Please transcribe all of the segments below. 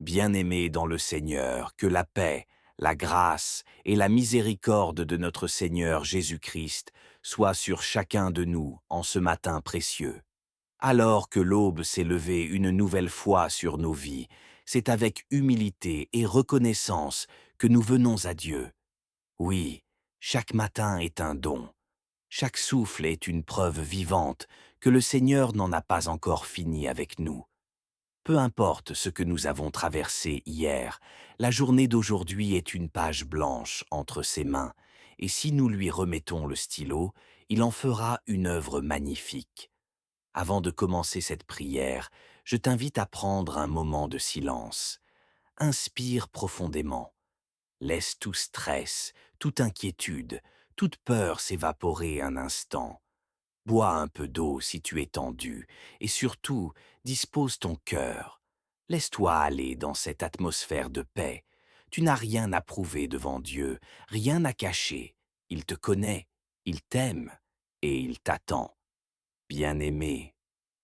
Bien-aimés dans le Seigneur, que la paix, la grâce et la miséricorde de notre Seigneur Jésus-Christ soient sur chacun de nous en ce matin précieux. Alors que l'aube s'est levée une nouvelle fois sur nos vies, c'est avec humilité et reconnaissance que nous venons à Dieu. Oui, chaque matin est un don. Chaque souffle est une preuve vivante que le Seigneur n'en a pas encore fini avec nous. Peu importe ce que nous avons traversé hier, la journée d'aujourd'hui est une page blanche entre ses mains, et si nous lui remettons le stylo, il en fera une œuvre magnifique. Avant de commencer cette prière, je t'invite à prendre un moment de silence. Inspire profondément. Laisse tout stress, toute inquiétude, toute peur s'évaporer un instant. Bois un peu d'eau si tu es tendu, et surtout, dispose ton cœur. Laisse-toi aller dans cette atmosphère de paix. Tu n'as rien à prouver devant Dieu, rien à cacher. Il te connaît, il t'aime, et il t'attend. Bien-aimé,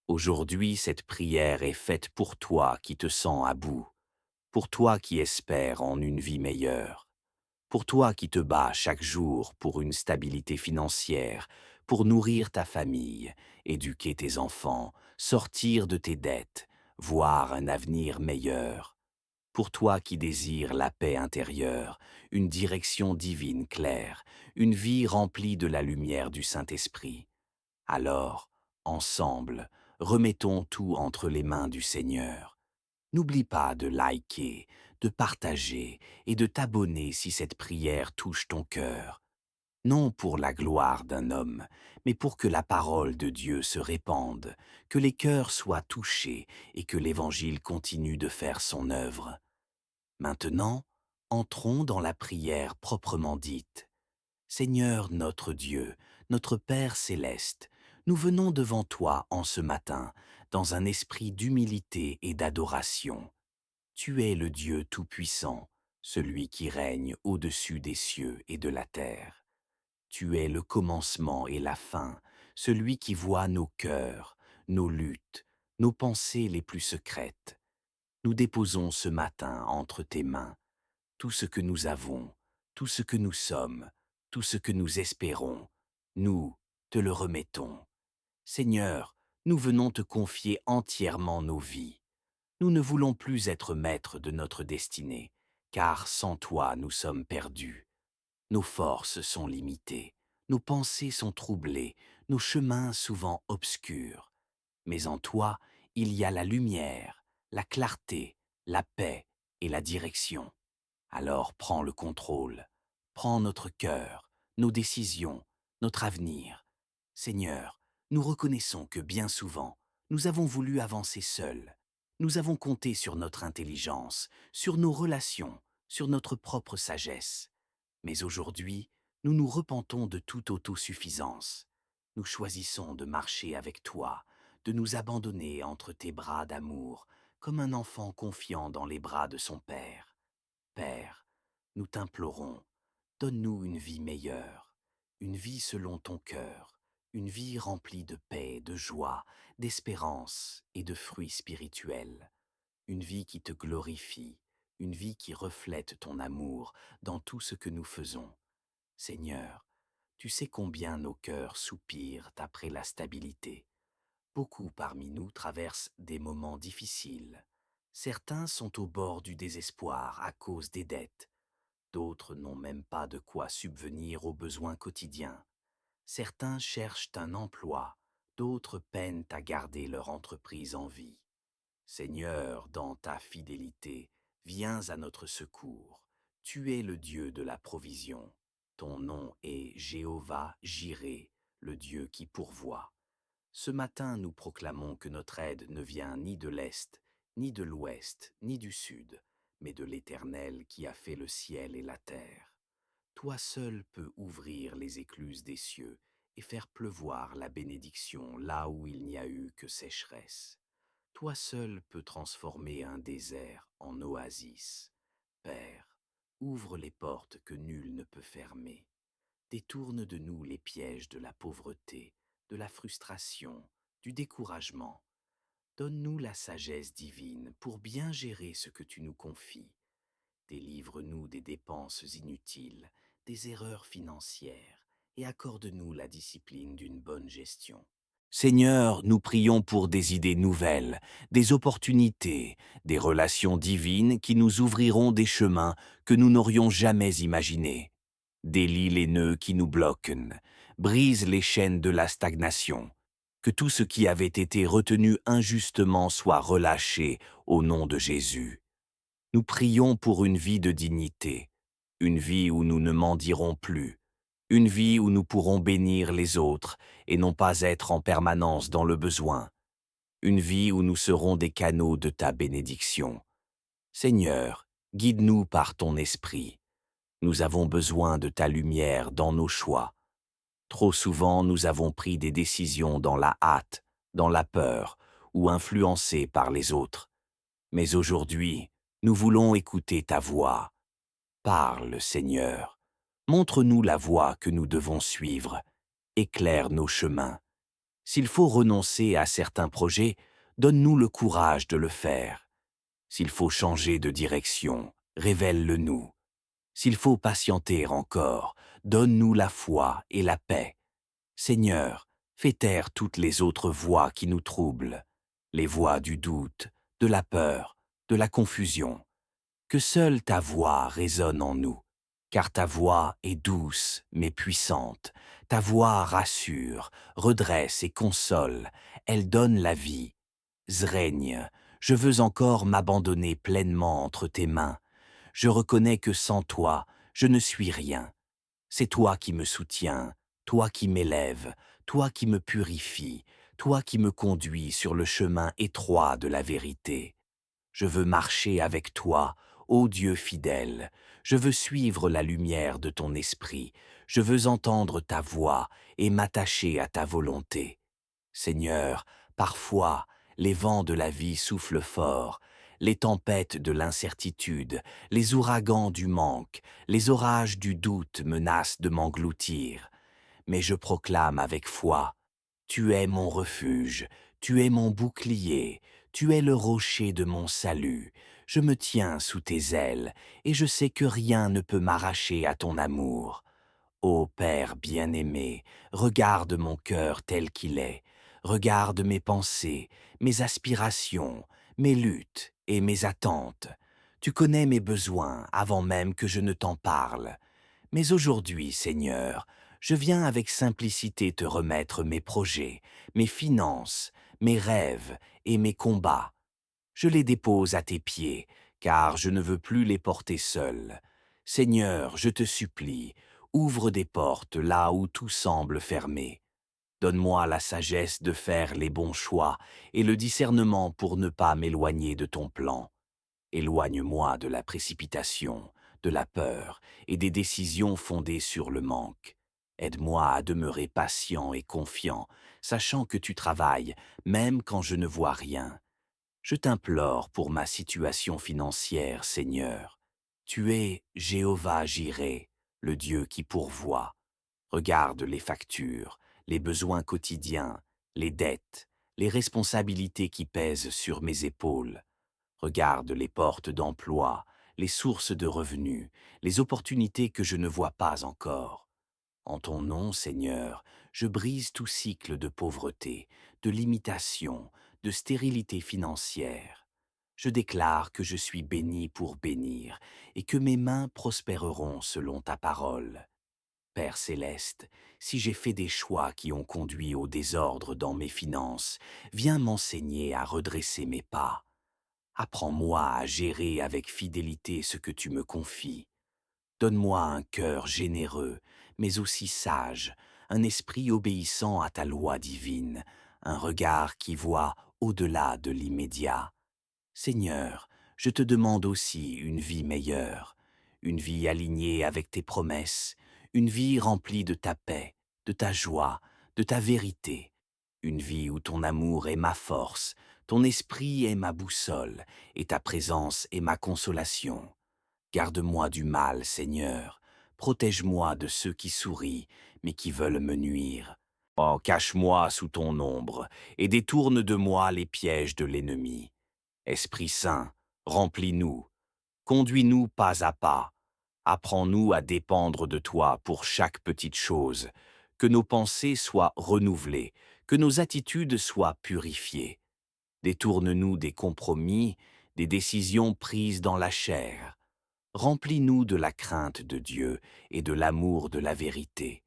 aujourd'hui cette prière est faite pour toi qui te sens à bout, pour toi qui espères en une vie meilleure. Pour toi qui te bats chaque jour pour une stabilité financière, pour nourrir ta famille, éduquer tes enfants, sortir de tes dettes, voir un avenir meilleur. Pour toi qui désires la paix intérieure, une direction divine claire, une vie remplie de la lumière du Saint-Esprit. Alors, ensemble, remettons tout entre les mains du Seigneur. N'oublie pas de liker, de partager et de t'abonner si cette prière touche ton cœur. Non pour la gloire d'un homme, mais pour que la parole de Dieu se répande, que les cœurs soient touchés et que l'Évangile continue de faire son œuvre. Maintenant, entrons dans la prière proprement dite. Seigneur notre Dieu, notre Père céleste, nous venons devant toi en ce matin, dans un esprit d'humilité et d'adoration. Tu es le Dieu Tout-Puissant, celui qui règne au-dessus des cieux et de la terre. Tu es le commencement et la fin, celui qui voit nos cœurs, nos luttes, nos pensées les plus secrètes. Nous déposons ce matin entre tes mains tout ce que nous avons, tout ce que nous sommes, tout ce que nous espérons. Nous te le remettons. Seigneur, nous venons te confier entièrement nos vies. Nous ne voulons plus être maîtres de notre destinée, car sans toi nous sommes perdus. Nos forces sont limitées, nos pensées sont troublées, nos chemins souvent obscurs. Mais en toi, il y a la lumière, la clarté, la paix et la direction. Alors prends le contrôle, prends notre cœur, nos décisions, notre avenir. Seigneur, nous reconnaissons que bien souvent, nous avons voulu avancer seuls. Nous avons compté sur notre intelligence, sur nos relations, sur notre propre sagesse. Mais aujourd'hui, nous nous repentons de toute autosuffisance. Nous choisissons de marcher avec toi, de nous abandonner entre tes bras d'amour, comme un enfant confiant dans les bras de son Père. Père, nous t'implorons, donne-nous une vie meilleure, une vie selon ton cœur, une vie remplie de paix, de joie, d'espérance et de fruits spirituels, une vie qui te glorifie, une vie qui reflète ton amour dans tout ce que nous faisons. Seigneur, tu sais combien nos cœurs soupirent après la stabilité. Beaucoup parmi nous traversent des moments difficiles. Certains sont au bord du désespoir à cause des dettes. D'autres n'ont même pas de quoi subvenir aux besoins quotidiens. Certains cherchent un emploi, d'autres peinent à garder leur entreprise en vie. Seigneur, dans ta fidélité, viens à notre secours. Tu es le Dieu de la provision. Ton nom est Jéhovah Jireh, le Dieu qui pourvoit. Ce matin, nous proclamons que notre aide ne vient ni de l'Est, ni de l'Ouest, ni du Sud, mais de l'Éternel qui a fait le ciel et la terre. Toi seul peux ouvrir les écluses des cieux et faire pleuvoir la bénédiction là où il n'y a eu que sécheresse. Toi seul peux transformer un désert en oasis. Père, ouvre les portes que nul ne peut fermer. Détourne de nous les pièges de la pauvreté, de la frustration, du découragement. Donne-nous la sagesse divine pour bien gérer ce que tu nous confies. Délivre-nous des dépenses inutiles, des erreurs financières, et accorde-nous la discipline d'une bonne gestion. Seigneur, nous prions pour des idées nouvelles, des opportunités, des relations divines qui nous ouvriront des chemins que nous n'aurions jamais imaginés. Délie les nœuds qui nous bloquent, brise les chaînes de la stagnation. Que tout ce qui avait été retenu injustement soit relâché au nom de Jésus. Nous prions pour une vie de dignité, une vie où nous ne mendierons plus, une vie où nous pourrons bénir les autres et non pas être en permanence dans le besoin, une vie où nous serons des canaux de ta bénédiction. Seigneur, guide-nous par ton esprit. Nous avons besoin de ta lumière dans nos choix. Trop souvent, nous avons pris des décisions dans la hâte, dans la peur ou influencés par les autres. Mais aujourd'hui, nous voulons écouter ta voix. Parle, Seigneur. Montre-nous la voie que nous devons suivre. Éclaire nos chemins. S'il faut renoncer à certains projets, donne-nous le courage de le faire. S'il faut changer de direction, révèle-le-nous. S'il faut patienter encore, donne-nous la foi et la paix. Seigneur, fais taire toutes les autres voix qui nous troublent, les voix du doute, de la peur, de la confusion. Que seule ta voix résonne en nous, car ta voix est douce mais puissante. Ta voix rassure, redresse et console, elle donne la vie. Zrègne, je veux encore m'abandonner pleinement entre tes mains. Je reconnais que sans toi, je ne suis rien. C'est toi qui me soutiens, toi qui m'élèves, toi qui me purifies, toi qui me conduis sur le chemin étroit de la vérité. Je veux marcher avec toi, ô Dieu fidèle. Je veux suivre la lumière de ton esprit. Je veux entendre ta voix et m'attacher à ta volonté. Seigneur, parfois, les vents de la vie soufflent fort, les tempêtes de l'incertitude, les ouragans du manque, les orages du doute menacent de m'engloutir. Mais je proclame avec foi, tu es mon refuge, tu es mon bouclier, tu es le rocher de mon salut. Je me tiens sous tes ailes, et je sais que rien ne peut m'arracher à ton amour. Ô Père bien-aimé, regarde mon cœur tel qu'il est, regarde mes pensées, mes aspirations, mes luttes et mes attentes. Tu connais mes besoins avant même que je ne t'en parle. Mais aujourd'hui, Seigneur, je viens avec simplicité te remettre mes projets, mes finances, mes rêves et mes combats. Je les dépose à tes pieds, car je ne veux plus les porter seul. Seigneur, je te supplie, ouvre des portes là où tout semble fermé. Donne-moi la sagesse de faire les bons choix et le discernement pour ne pas m'éloigner de ton plan. Éloigne-moi de la précipitation, de la peur et des décisions fondées sur le manque. Aide-moi à demeurer patient et confiant, sachant que tu travailles, même quand je ne vois rien. Je t'implore pour ma situation financière, Seigneur. Tu es Jéhovah Jireh, le Dieu qui pourvoit. Regarde les factures, les besoins quotidiens, les dettes, les responsabilités qui pèsent sur mes épaules. Regarde les portes d'emploi, les sources de revenus, les opportunités que je ne vois pas encore. En ton nom, Seigneur, je brise tout cycle de pauvreté, de limitation, de stérilité financière. Je déclare que je suis béni pour bénir et que mes mains prospéreront selon ta parole. Père céleste, si j'ai fait des choix qui ont conduit au désordre dans mes finances, viens m'enseigner à redresser mes pas. Apprends-moi à gérer avec fidélité ce que tu me confies. Donne-moi un cœur généreux, mais aussi sage, un esprit obéissant à ta loi divine, un regard qui voit au-delà de l'immédiat. Seigneur, je te demande aussi une vie meilleure, une vie alignée avec tes promesses, une vie remplie de ta paix, de ta joie, de ta vérité, une vie où ton amour est ma force, ton esprit est ma boussole, et ta présence est ma consolation. Garde-moi du mal, Seigneur. Protège-moi de ceux qui sourient, mais qui veulent me nuire. Oh, cache-moi sous ton ombre, et détourne de moi les pièges de l'ennemi. Esprit Saint, remplis-nous, conduis-nous pas à pas, apprends-nous à dépendre de toi pour chaque petite chose, que nos pensées soient renouvelées, que nos attitudes soient purifiées. Détourne-nous des compromis, des décisions prises dans la chair. Remplis-nous de la crainte de Dieu et de l'amour de la vérité.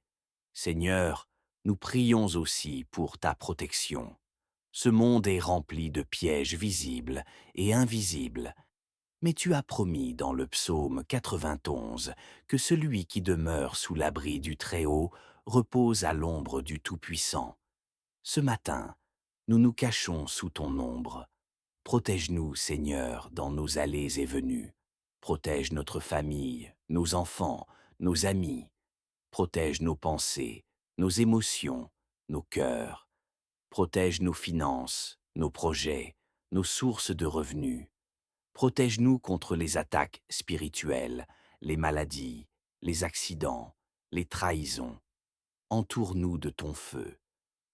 Seigneur, nous prions aussi pour ta protection. Ce monde est rempli de pièges visibles et invisibles, mais tu as promis dans le psaume 91 que celui qui demeure sous l'abri du Très-Haut repose à l'ombre du Tout-Puissant. Ce matin, nous nous cachons sous ton ombre. Protège-nous, Seigneur, dans nos allées et venues. Protège notre famille, nos enfants, nos amis. Protège nos pensées, nos émotions, nos cœurs. Protège nos finances, nos projets, nos sources de revenus. Protège-nous contre les attaques spirituelles, les maladies, les accidents, les trahisons. Entoure-nous de ton feu.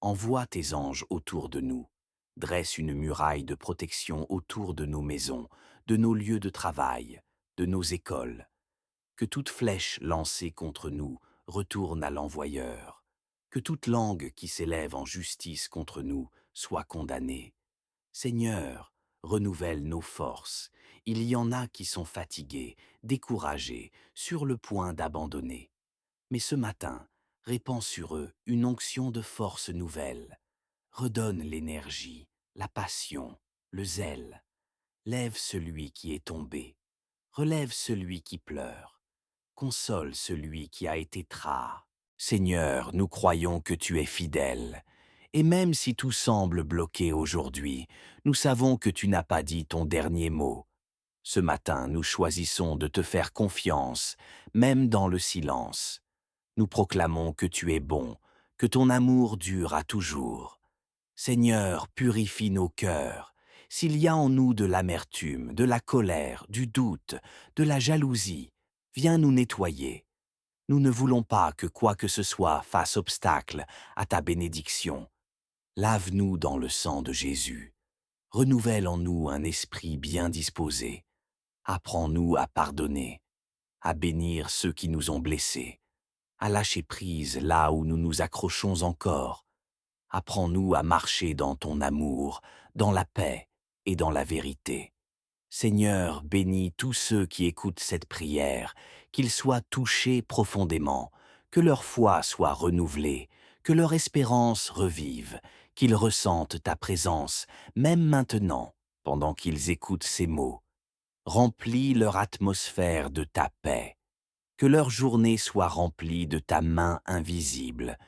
Envoie tes anges autour de nous. Dresse une muraille de protection autour de nos maisons, de nos lieux de travail, de nos écoles. Que toute flèche lancée contre nous retourne à l'envoyeur. Que toute langue qui s'élève en justice contre nous soit condamnée. Seigneur, renouvelle nos forces. Il y en a qui sont fatigués, découragés, sur le point d'abandonner. Mais ce matin, répands sur eux une onction de force nouvelle. Redonne l'énergie, la passion, le zèle. Lève celui qui est tombé. Relève celui qui pleure. Console celui qui a été tras. Seigneur, nous croyons que tu es fidèle. Et même si tout semble bloqué aujourd'hui, nous savons que tu n'as pas dit ton dernier mot. Ce matin, nous choisissons de te faire confiance, même dans le silence. Nous proclamons que tu es bon, que ton amour dure à toujours. Seigneur, purifie nos cœurs. S'il y a en nous de l'amertume, de la colère, du doute, de la jalousie, viens nous nettoyer. Nous ne voulons pas que quoi que ce soit fasse obstacle à ta bénédiction. Lave-nous dans le sang de Jésus. Renouvelle en nous un esprit bien disposé. Apprends-nous à pardonner, à bénir ceux qui nous ont blessés, à lâcher prise là où nous nous accrochons encore. Apprends-nous à marcher dans ton amour, dans la paix et dans la vérité. Seigneur, bénis tous ceux qui écoutent cette prière, qu'ils soient touchés profondément, que leur foi soit renouvelée, que leur espérance revive, qu'ils ressentent ta présence, même maintenant, pendant qu'ils écoutent ces mots. Remplis leur atmosphère de ta paix, que leur journée soit remplie de ta main invisible.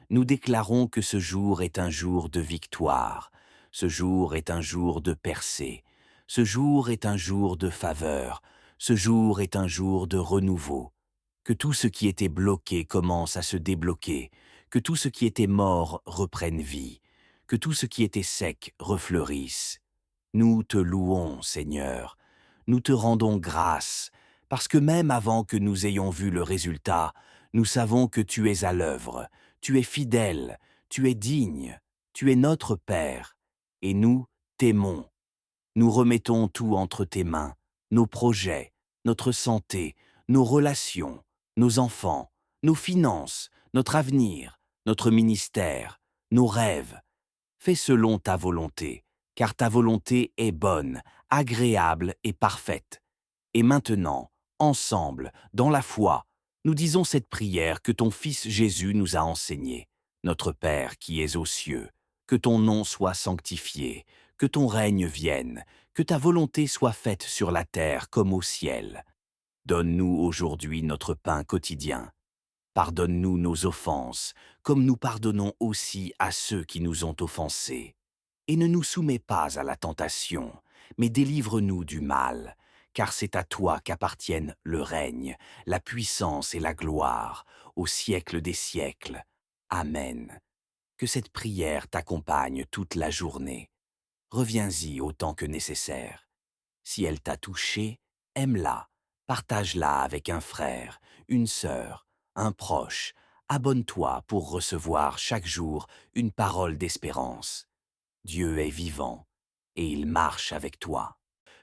Nous déclarons que ce jour est un jour de victoire, ce jour est un jour de percée, ce jour est un jour de faveur, ce jour est un jour de renouveau. Que tout ce qui était bloqué commence à se débloquer, que tout ce qui était mort reprenne vie, que tout ce qui était sec refleurisse. Nous te louons, Seigneur, nous te rendons grâce, parce que même avant que nous ayons vu le résultat, nous savons que tu es à l'œuvre, tu es fidèle, tu es digne, tu es notre Père, et nous t'aimons. Nous remettons tout entre tes mains, nos projets, notre santé, nos relations, nos enfants, nos finances, notre avenir, notre ministère, nos rêves. Fais selon ta volonté, car ta volonté est bonne, agréable et parfaite. Et maintenant, ensemble, dans la foi, nous disons cette prière que ton Fils Jésus nous a enseignée. Notre Père qui es aux cieux, que ton nom soit sanctifié, que ton règne vienne, que ta volonté soit faite sur la terre comme au ciel. Donne-nous aujourd'hui notre pain quotidien. Pardonne-nous nos offenses, comme nous pardonnons aussi à ceux qui nous ont offensés. Et ne nous soumets pas à la tentation, mais délivre-nous du mal, car c'est à toi qu'appartiennent le règne, la puissance et la gloire, au siècle des siècles. Amen. Que cette prière t'accompagne toute la journée. Reviens-y autant que nécessaire. Si elle t'a touché, aime-la, partage-la avec un frère, une sœur, un proche, Abonne-toi pour recevoir chaque jour une parole d'espérance. Dieu est vivant et il marche avec toi.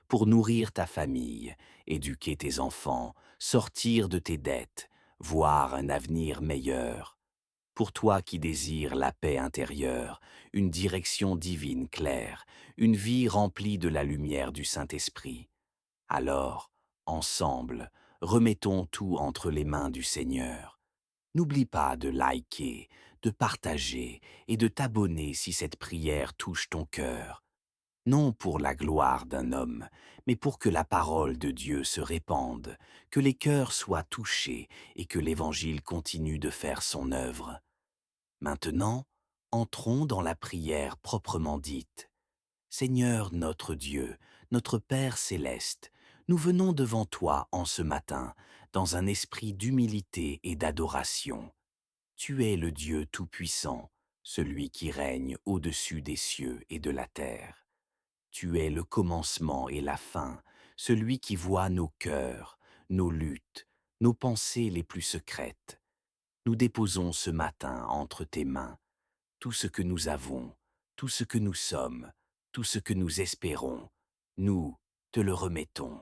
Pour nourrir ta famille, éduquer tes enfants, sortir de tes dettes, voir un avenir meilleur. Pour toi qui désires la paix intérieure, une direction divine claire, une vie remplie de la lumière du Saint-Esprit. Alors, ensemble, remettons tout entre les mains du Seigneur. N'oublie pas de liker, de partager et de t'abonner si cette prière touche ton cœur. Non pour la gloire d'un homme, mais pour que la parole de Dieu se répande, que les cœurs soient touchés et que l'Évangile continue de faire son œuvre. Maintenant, entrons dans la prière proprement dite. Seigneur notre Dieu, notre Père céleste, nous venons devant toi en ce matin, dans un esprit d'humilité et d'adoration. Tu es le Dieu Tout-Puissant, celui qui règne au-dessus des cieux et de la terre. Tu es le commencement et la fin, celui qui voit nos cœurs, nos luttes, nos pensées les plus secrètes. Nous déposons ce matin entre tes mains tout ce que nous avons, tout ce que nous sommes, tout ce que nous espérons. Nous te le remettons.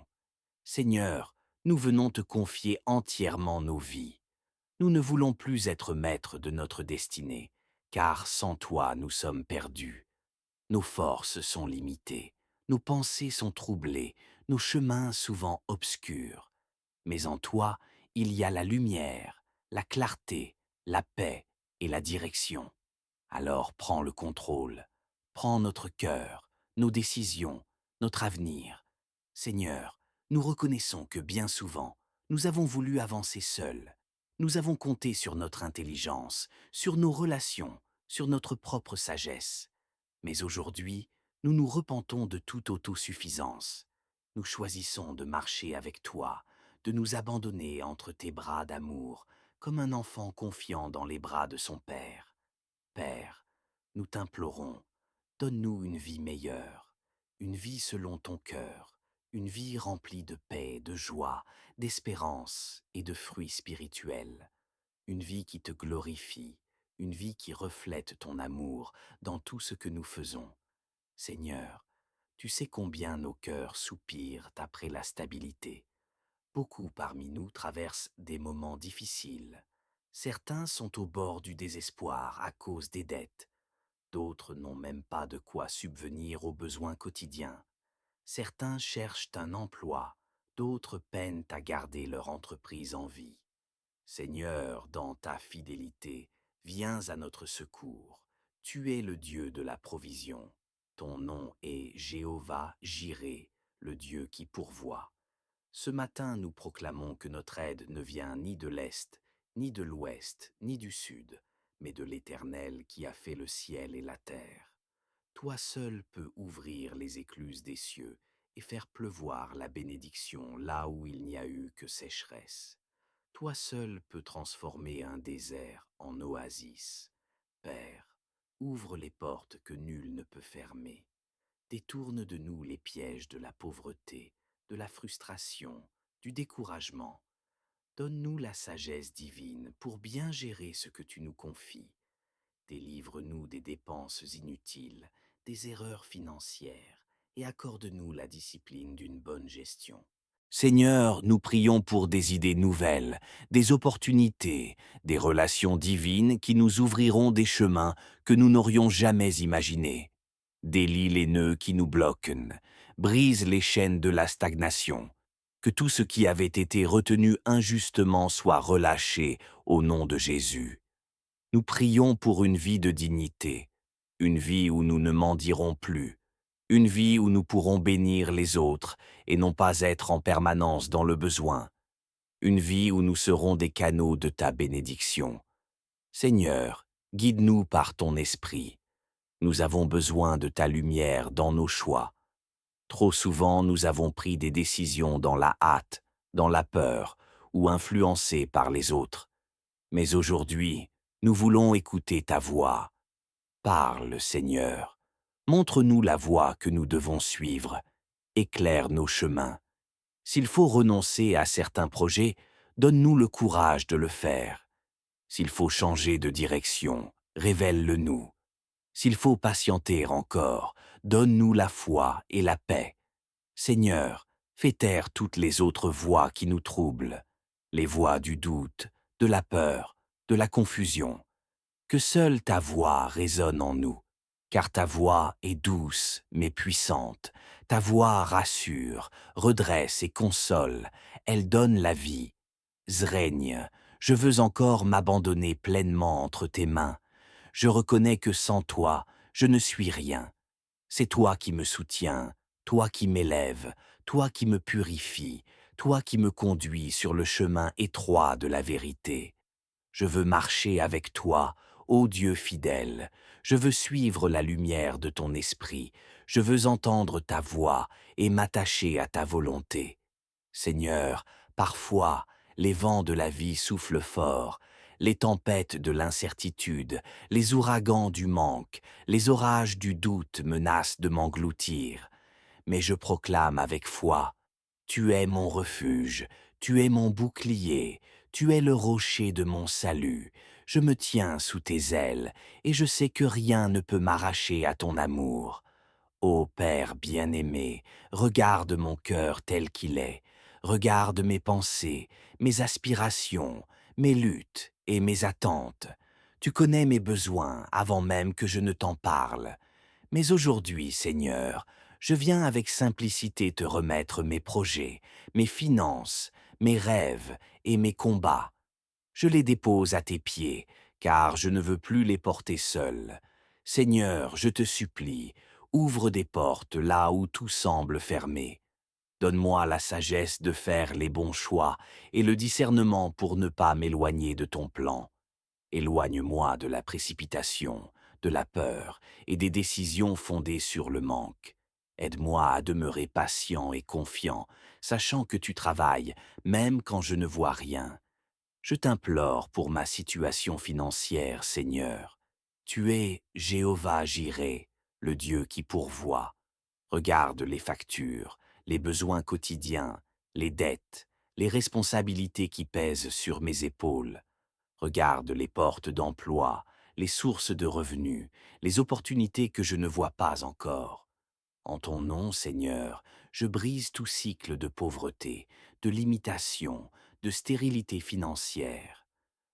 Seigneur, nous venons te confier entièrement nos vies. Nous ne voulons plus être maîtres de notre destinée, car sans toi nous sommes perdus. Nos forces sont limitées, nos pensées sont troublées, nos chemins souvent obscurs. Mais en toi, il y a la lumière, la clarté, la paix et la direction. Alors prends le contrôle, prends notre cœur, nos décisions, notre avenir. Seigneur, nous reconnaissons que bien souvent, nous avons voulu avancer seuls. Nous avons compté sur notre intelligence, sur nos relations, sur notre propre sagesse. Mais aujourd'hui, nous nous repentons de toute autosuffisance. Nous choisissons de marcher avec toi, de nous abandonner entre tes bras d'amour, comme un enfant confiant dans les bras de son Père. Père, nous t'implorons, donne-nous une vie meilleure, une vie selon ton cœur, une vie remplie de paix, de joie, d'espérance et de fruits spirituels, une vie qui te glorifie, une vie qui reflète ton amour dans tout ce que nous faisons. Seigneur, tu sais combien nos cœurs soupirent après la stabilité. Beaucoup parmi nous traversent des moments difficiles. Certains sont au bord du désespoir à cause des dettes. D'autres n'ont même pas de quoi subvenir aux besoins quotidiens. Certains cherchent un emploi, d'autres peinent à garder leur entreprise en vie. Seigneur, dans ta fidélité, viens à notre secours. Tu es le Dieu de la provision. Ton nom est Jéhovah Jireh, le Dieu qui pourvoit. Ce matin, nous proclamons que notre aide ne vient ni de l'Est, ni de l'Ouest, ni du Sud, mais de l'Éternel qui a fait le ciel et la terre. Toi seul peux ouvrir les écluses des cieux et faire pleuvoir la bénédiction là où il n'y a eu que sécheresse. Toi seul peux transformer un désert en oasis. Père, ouvre les portes que nul ne peut fermer. Détourne de nous les pièges de la pauvreté, de la frustration, du découragement. Donne-nous la sagesse divine pour bien gérer ce que tu nous confies. Délivre-nous des dépenses inutiles, des erreurs financières, et accorde-nous la discipline d'une bonne gestion. Seigneur, nous prions pour des idées nouvelles, des opportunités, des relations divines qui nous ouvriront des chemins que nous n'aurions jamais imaginés. Délie les nœuds qui nous bloquent, brise les chaînes de la stagnation. Que tout ce qui avait été retenu injustement soit relâché au nom de Jésus. Nous prions pour une vie de dignité, une vie où nous ne mendierons plus, une vie où nous pourrons bénir les autres et non pas être en permanence dans le besoin, une vie où nous serons des canaux de ta bénédiction. Seigneur, guide-nous par ton esprit. Nous avons besoin de ta lumière dans nos choix. Trop souvent, nous avons pris des décisions dans la hâte, dans la peur ou influencés par les autres. Mais aujourd'hui, nous voulons écouter ta voix. Parle, Seigneur. Montre-nous la voie que nous devons suivre. Éclaire nos chemins. S'il faut renoncer à certains projets, donne-nous le courage de le faire. S'il faut changer de direction, révèle-le-nous. S'il faut patienter encore, donne-nous la foi et la paix. Seigneur, fais taire toutes les autres voix qui nous troublent, les voix du doute, de la peur, de la confusion. Que seule ta voix résonne en nous, car ta voix est douce mais puissante. Ta voix rassure, redresse et console, elle donne la vie. Zrègne, je veux encore m'abandonner pleinement entre tes mains. Je reconnais que sans toi, je ne suis rien. C'est toi qui me soutiens, toi qui m'élèves, toi qui me purifies, toi qui me conduis sur le chemin étroit de la vérité. Je veux marcher avec toi, ô Dieu fidèle. Je veux suivre la lumière de ton esprit. Je veux entendre ta voix et m'attacher à ta volonté. Seigneur, parfois, les vents de la vie soufflent fort, les tempêtes de l'incertitude, les ouragans du manque, les orages du doute menacent de m'engloutir. Mais je proclame avec foi, tu es mon refuge, tu es mon bouclier, tu es le rocher de mon salut. Je me tiens sous tes ailes, et je sais que rien ne peut m'arracher à ton amour. Ô Père bien-aimé, regarde mon cœur tel qu'il est, regarde mes pensées, mes aspirations, mes luttes et mes attentes. Tu connais mes besoins avant même que je ne t'en parle. Mais aujourd'hui, Seigneur, je viens avec simplicité te remettre mes projets, mes finances, mes rêves et mes combats. Je les dépose à tes pieds, car je ne veux plus les porter seul. Seigneur, je te supplie, ouvre des portes là où tout semble fermé. Donne-moi la sagesse de faire les bons choix et le discernement pour ne pas m'éloigner de ton plan. Éloigne-moi de la précipitation, de la peur et des décisions fondées sur le manque. Aide-moi à demeurer patient et confiant, sachant que tu travailles, même quand je ne vois rien. Je t'implore pour ma situation financière, Seigneur. Tu es Jéhovah Jireh, le Dieu qui pourvoit. Regarde les factures, les besoins quotidiens, les dettes, les responsabilités qui pèsent sur mes épaules. Regarde les portes d'emploi, les sources de revenus, les opportunités que je ne vois pas encore. En ton nom, Seigneur, je brise tout cycle de pauvreté, de limitation, de stérilité financière.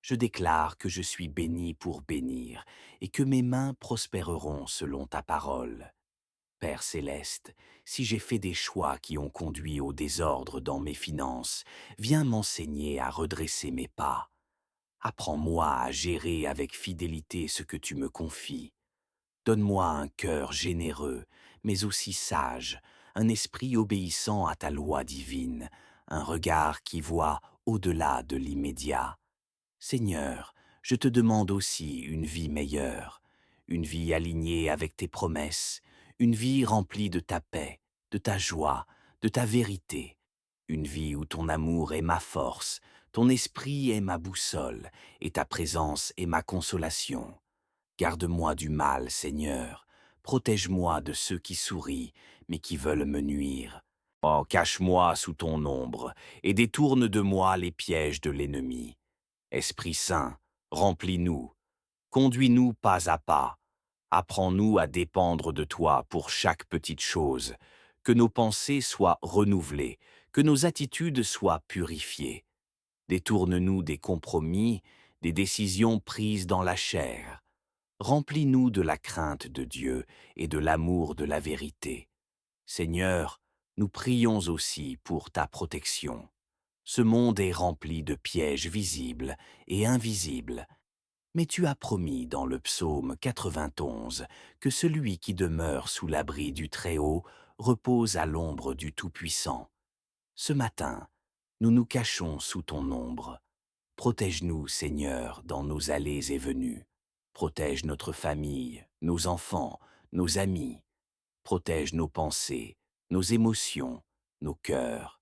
Je déclare que je suis béni pour bénir et que mes mains prospéreront selon ta parole. Père céleste, si j'ai fait des choix qui ont conduit au désordre dans mes finances, viens m'enseigner à redresser mes pas. Apprends-moi à gérer avec fidélité ce que tu me confies. Donne-moi un cœur généreux, mais aussi sage, un esprit obéissant à ta loi divine, un regard qui voit au-delà de l'immédiat. Seigneur, je te demande aussi une vie meilleure, une vie alignée avec tes promesses, une vie remplie de ta paix, de ta joie, de ta vérité, une vie où ton amour est ma force, ton esprit est ma boussole, et ta présence est ma consolation. Garde-moi du mal, Seigneur. Protège-moi de ceux qui sourient, mais qui veulent me nuire. Oh, cache-moi sous ton ombre, et détourne de moi les pièges de l'ennemi. Esprit Saint, remplis-nous, conduis-nous pas à pas. Apprends-nous à dépendre de toi pour chaque petite chose, que nos pensées soient renouvelées, que nos attitudes soient purifiées. Détourne-nous des compromis, des décisions prises dans la chair. Remplis-nous de la crainte de Dieu et de l'amour de la vérité. Seigneur, nous prions aussi pour ta protection. Ce monde est rempli de pièges visibles et invisibles, mais tu as promis dans le psaume 91 que celui qui demeure sous l'abri du Très-Haut repose à l'ombre du Tout-Puissant. Ce matin, nous nous cachons sous ton ombre. Protège-nous, Seigneur, dans nos allées et venues. Protège notre famille, nos enfants, nos amis. Protège nos pensées, nos émotions, nos cœurs.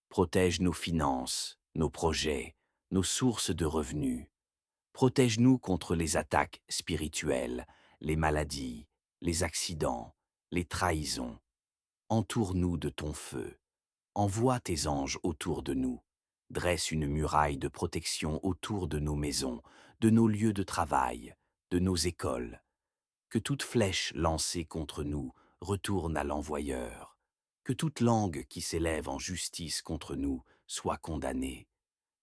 Protège nos finances, nos projets, nos sources de revenus. Protège-nous contre les attaques spirituelles, les maladies, les accidents, les trahisons. Entoure-nous de ton feu. Envoie tes anges autour de nous. Dresse une muraille de protection autour de nos maisons, de nos lieux de travail, de nos écoles. Que toute flèche lancée contre nous retourne à l'envoyeur. Que toute langue qui s'élève en justice contre nous soit condamnée.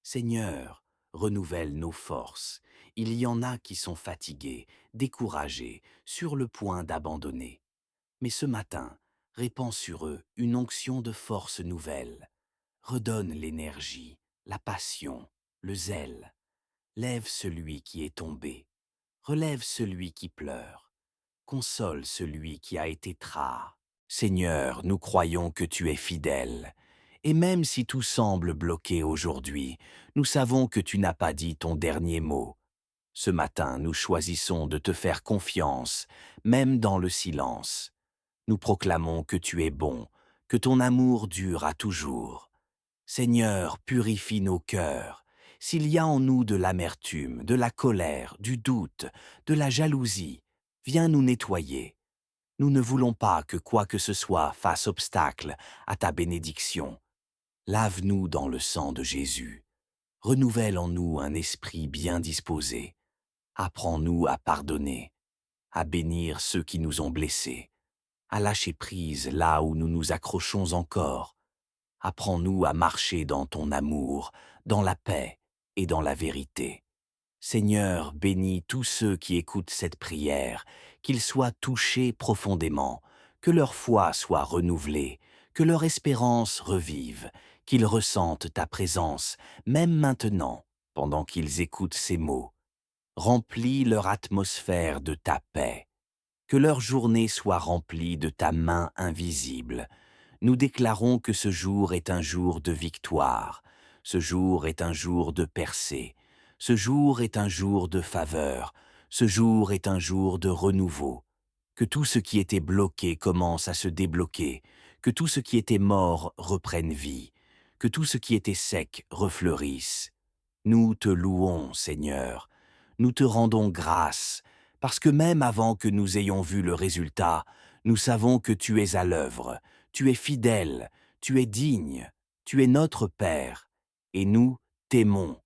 Seigneur, renouvelle nos forces. Il y en a qui sont fatigués, découragés, sur le point d'abandonner. Mais ce matin, répands sur eux une onction de force nouvelle. Redonne l'énergie, la passion, le zèle. Lève celui qui est tombé. Relève celui qui pleure. Console celui qui a été tras. Seigneur, nous croyons que tu es fidèle. Et même si tout semble bloqué aujourd'hui, nous savons que tu n'as pas dit ton dernier mot. Ce matin, nous choisissons de te faire confiance, même dans le silence. Nous proclamons que tu es bon, que ton amour dure à toujours. Seigneur, purifie nos cœurs. S'il y a en nous de l'amertume, de la colère, du doute, de la jalousie, viens nous nettoyer. Nous ne voulons pas que quoi que ce soit fasse obstacle à ta bénédiction. Lave-nous dans le sang de Jésus. Renouvelle en nous un esprit bien disposé. Apprends-nous à pardonner, à bénir ceux qui nous ont blessés, à lâcher prise là où nous nous accrochons encore. Apprends-nous à marcher dans ton amour, dans la paix et dans la vérité. Seigneur, bénis tous ceux qui écoutent cette prière, qu'ils soient touchés profondément, que leur foi soit renouvelée, que leur espérance revive, qu'ils ressentent ta présence, même maintenant, pendant qu'ils écoutent ces mots. Remplis leur atmosphère de ta paix. Que leur journée soit remplie de ta main invisible. Nous déclarons que ce jour est un jour de victoire, ce jour est un jour de percée, ce jour est un jour de faveur, ce jour est un jour de renouveau. Que tout ce qui était bloqué commence à se débloquer, que tout ce qui était mort reprenne vie, que tout ce qui était sec refleurisse. Nous te louons, Seigneur, nous te rendons grâce, parce que même avant que nous ayons vu le résultat, nous savons que tu es à l'œuvre, tu es fidèle, tu es digne, tu es notre Père, et nous t'aimons.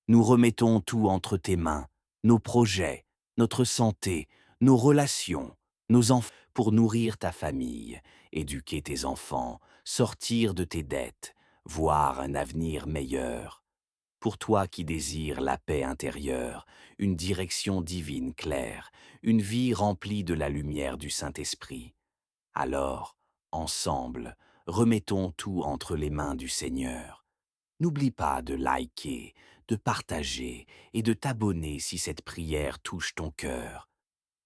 Nous remettons tout entre tes mains, nos projets, notre santé, nos relations, nos enfants, pour nourrir ta famille, éduquer tes enfants, sortir de tes dettes, voir un avenir meilleur. Pour toi qui désires la paix intérieure, une direction divine claire, une vie remplie de la lumière du Saint-Esprit. Alors, ensemble, remettons tout entre les mains du Seigneur. N'oublie pas de liker, de partager et de t'abonner si cette prière touche ton cœur.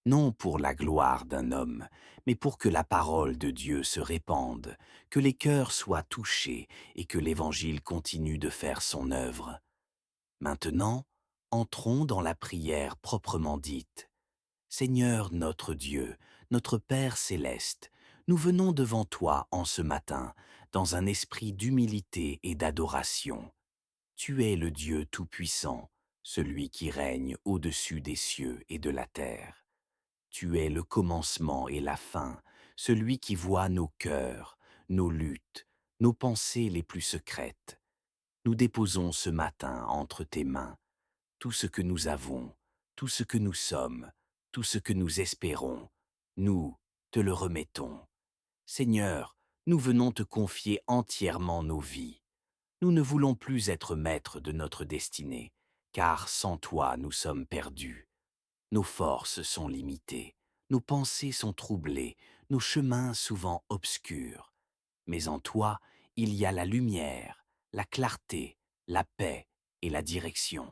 Non pour la gloire d'un homme, mais pour que la parole de Dieu se répande, que les cœurs soient touchés et que l'Évangile continue de faire son œuvre. Maintenant, entrons dans la prière proprement dite. Seigneur notre Dieu, notre Père céleste, nous venons devant toi en ce matin, dans un esprit d'humilité et d'adoration. Tu es le Dieu Tout-Puissant, celui qui règne au-dessus des cieux et de la terre. Tu es le commencement et la fin, celui qui voit nos cœurs, nos luttes, nos pensées les plus secrètes. Nous déposons ce matin entre tes mains tout ce que nous avons, tout ce que nous sommes, tout ce que nous espérons. Nous te le remettons. Seigneur, nous venons te confier entièrement nos vies. Nous ne voulons plus être maîtres de notre destinée, car sans toi nous sommes perdus. Nos forces sont limitées, nos pensées sont troublées, nos chemins souvent obscurs. Mais en toi, il y a la lumière, la clarté, la paix et la direction.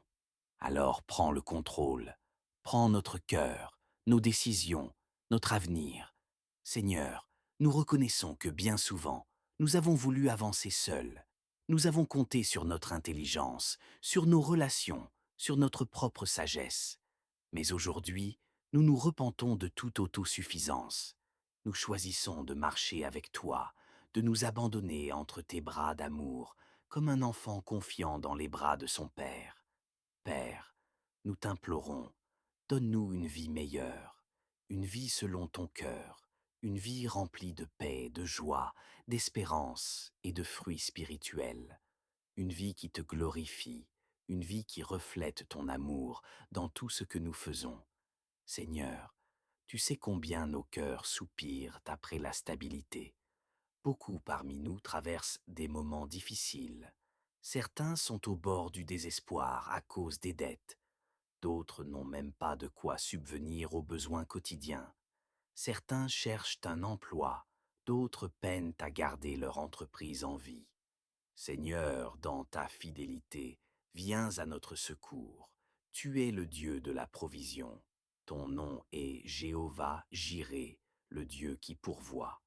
Alors prends le contrôle, prends notre cœur, nos décisions, notre avenir. Seigneur, nous reconnaissons que bien souvent, nous avons voulu avancer seuls. Nous avons compté sur notre intelligence, sur nos relations, sur notre propre sagesse. Mais aujourd'hui, nous nous repentons de toute autosuffisance. Nous choisissons de marcher avec toi, de nous abandonner entre tes bras d'amour, comme un enfant confiant dans les bras de son Père. Père, nous t'implorons, donne-nous une vie meilleure, une vie selon ton cœur, une vie remplie de paix, de joie, d'espérance et de fruits spirituels, une vie qui te glorifie, une vie qui reflète ton amour dans tout ce que nous faisons. Seigneur, tu sais combien nos cœurs soupirent après la stabilité. Beaucoup parmi nous traversent des moments difficiles. Certains sont au bord du désespoir à cause des dettes. D'autres n'ont même pas de quoi subvenir aux besoins quotidiens. Certains cherchent un emploi, d'autres peinent à garder leur entreprise en vie. Seigneur, dans ta fidélité, viens à notre secours. Tu es le Dieu de la provision. Ton nom est Jéhovah Jireh, le Dieu qui pourvoit.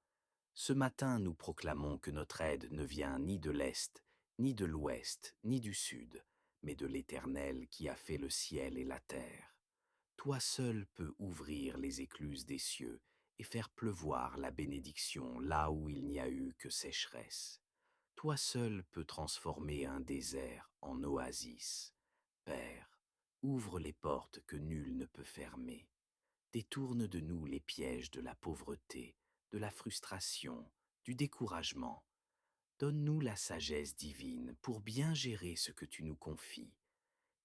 Ce matin, nous proclamons que notre aide ne vient ni de l'Est, ni de l'Ouest, ni du Sud, mais de l'Éternel qui a fait le ciel et la terre. Toi seul peux ouvrir les écluses des cieux et faire pleuvoir la bénédiction là où il n'y a eu que sécheresse. Toi seul peux transformer un désert en oasis. Père, ouvre les portes que nul ne peut fermer. Détourne de nous les pièges de la pauvreté, de la frustration, du découragement. Donne-nous la sagesse divine pour bien gérer ce que tu nous confies.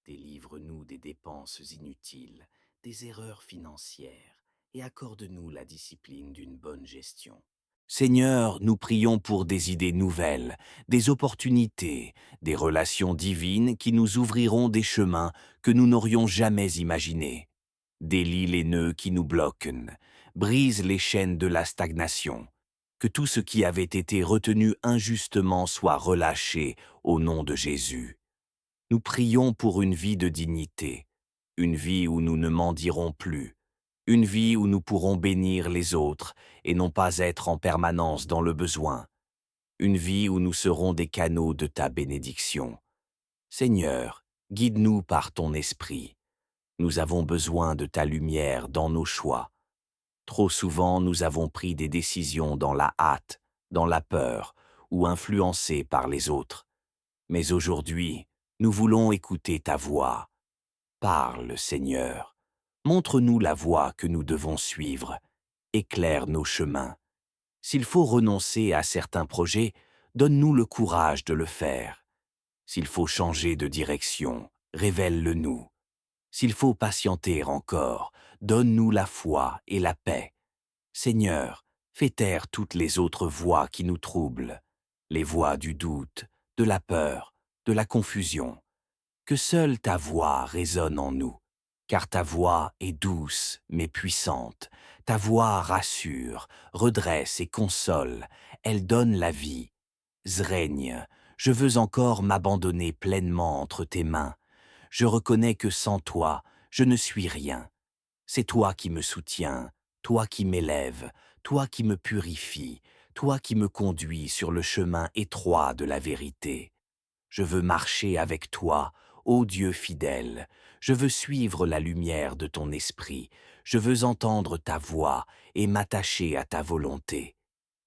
Délivre-nous des dépenses inutiles, des erreurs financières, et accorde-nous la discipline d'une bonne gestion. Seigneur, nous prions pour des idées nouvelles, des opportunités, des relations divines qui nous ouvriront des chemins que nous n'aurions jamais imaginés. Délie les nœuds qui nous bloquent, brise les chaînes de la stagnation. Que tout ce qui avait été retenu injustement soit relâché au nom de Jésus. Nous prions pour une vie de dignité, une vie où nous ne mendirons plus, une vie où nous pourrons bénir les autres et non pas être en permanence dans le besoin, une vie où nous serons des canaux de ta bénédiction. Seigneur, guide-nous par ton esprit. Nous avons besoin de ta lumière dans nos choix. Trop souvent, nous avons pris des décisions dans la hâte, dans la peur ou influencés par les autres. Mais aujourd'hui, nous voulons écouter ta voix. Parle, Seigneur. Montre-nous la voie que nous devons suivre. Éclaire nos chemins. S'il faut renoncer à certains projets, donne-nous le courage de le faire. S'il faut changer de direction, révèle-le-nous. S'il faut patienter encore, donne-nous la foi et la paix. Seigneur, fais taire toutes les autres voix qui nous troublent, les voix du doute, de la peur, de la confusion. Que seule ta voix résonne en nous, car ta voix est douce mais puissante. Ta voix rassure, redresse et console, elle donne la vie. Zrègne, je veux encore m'abandonner pleinement entre tes mains. Je reconnais que sans toi, je ne suis rien. C'est toi qui me soutiens, toi qui m'élèves, toi qui me purifies, toi qui me conduis sur le chemin étroit de la vérité. Je veux marcher avec toi, ô Dieu fidèle. Je veux suivre la lumière de ton esprit. Je veux entendre ta voix et m'attacher à ta volonté.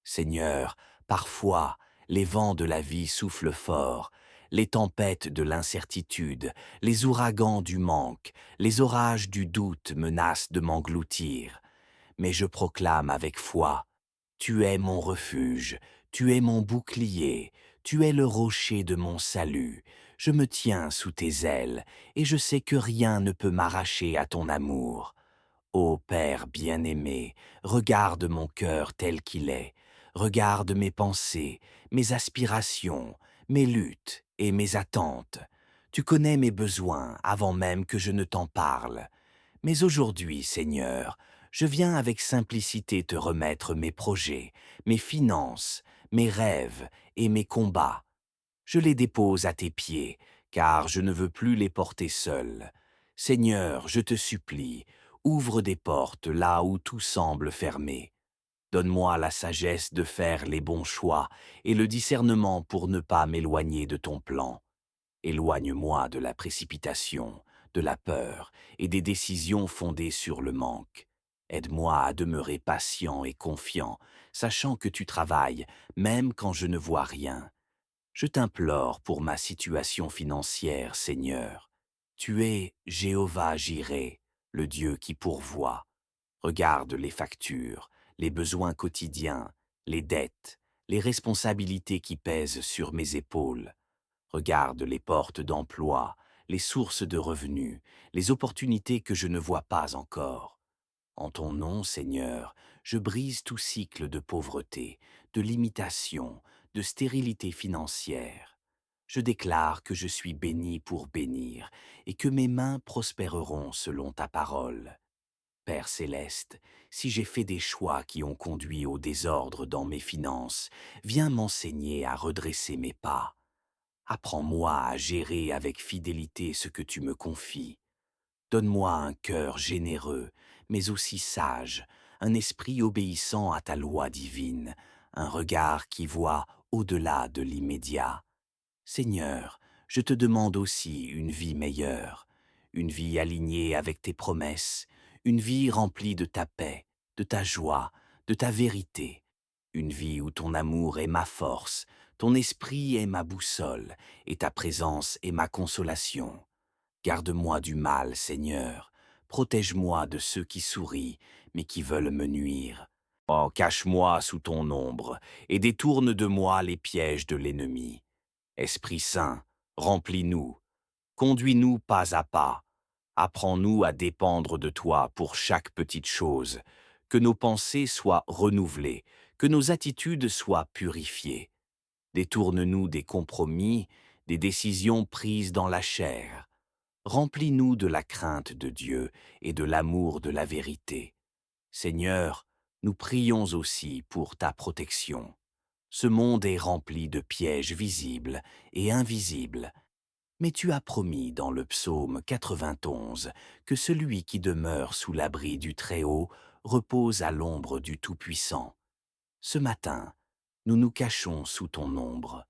Seigneur, parfois, les vents de la vie soufflent fort, les tempêtes de l'incertitude, les ouragans du manque, les orages du doute menacent de m'engloutir. Mais je proclame avec foi, tu es mon refuge, tu es mon bouclier, tu es le rocher de mon salut. Je me tiens sous tes ailes, et je sais que rien ne peut m'arracher à ton amour. Ô Père bien-aimé, regarde mon cœur tel qu'il est, regarde mes pensées, mes aspirations, mes luttes et mes attentes. Tu connais mes besoins avant même que je ne t'en parle. Mais aujourd'hui, Seigneur, je viens avec simplicité te remettre mes projets, mes finances, mes rêves et mes combats. Je les dépose à tes pieds, car je ne veux plus les porter seul. Seigneur, je te supplie, ouvre des portes là où tout semble fermé. Donne-moi la sagesse de faire les bons choix et le discernement pour ne pas m'éloigner de ton plan. Éloigne-moi de la précipitation, de la peur et des décisions fondées sur le manque. Aide-moi à demeurer patient et confiant, sachant que tu travailles, même quand je ne vois rien. Je t'implore pour ma situation financière, Seigneur. Tu es Jéhovah Jireh, le Dieu qui pourvoit. Regarde les factures, les besoins quotidiens, les dettes, les responsabilités qui pèsent sur mes épaules. Regarde les portes d'emploi, les sources de revenus, les opportunités que je ne vois pas encore. En ton nom, Seigneur, je brise tout cycle de pauvreté, de limitation, de stérilité financière. Je déclare que je suis béni pour bénir et que mes mains prospéreront selon ta parole. Père céleste, si j'ai fait des choix qui ont conduit au désordre dans mes finances, viens m'enseigner à redresser mes pas. Apprends-moi à gérer avec fidélité ce que tu me confies. Donne-moi un cœur généreux, mais aussi sage, un esprit obéissant à ta loi divine, un regard qui voit au-delà de l'immédiat. Seigneur, je te demande aussi une vie meilleure, une vie alignée avec tes promesses, une vie remplie de ta paix, de ta joie, de ta vérité, une vie où ton amour est ma force, ton esprit est ma boussole, et ta présence est ma consolation. Garde-moi du mal, Seigneur. Protège-moi de ceux qui sourient, mais qui veulent me nuire. Oh, cache-moi sous ton ombre, et détourne de moi les pièges de l'ennemi. Esprit Saint, remplis-nous, conduis-nous pas à pas. Apprends-nous à dépendre de toi pour chaque petite chose, que nos pensées soient renouvelées, que nos attitudes soient purifiées. Détourne-nous des compromis, des décisions prises dans la chair. Remplis-nous de la crainte de Dieu et de l'amour de la vérité. Seigneur, nous prions aussi pour ta protection. Ce monde est rempli de pièges visibles et invisibles, mais tu as promis dans le psaume 91 que celui qui demeure sous l'abri du Très-Haut repose à l'ombre du Tout-Puissant. Ce matin, nous nous cachons sous ton ombre.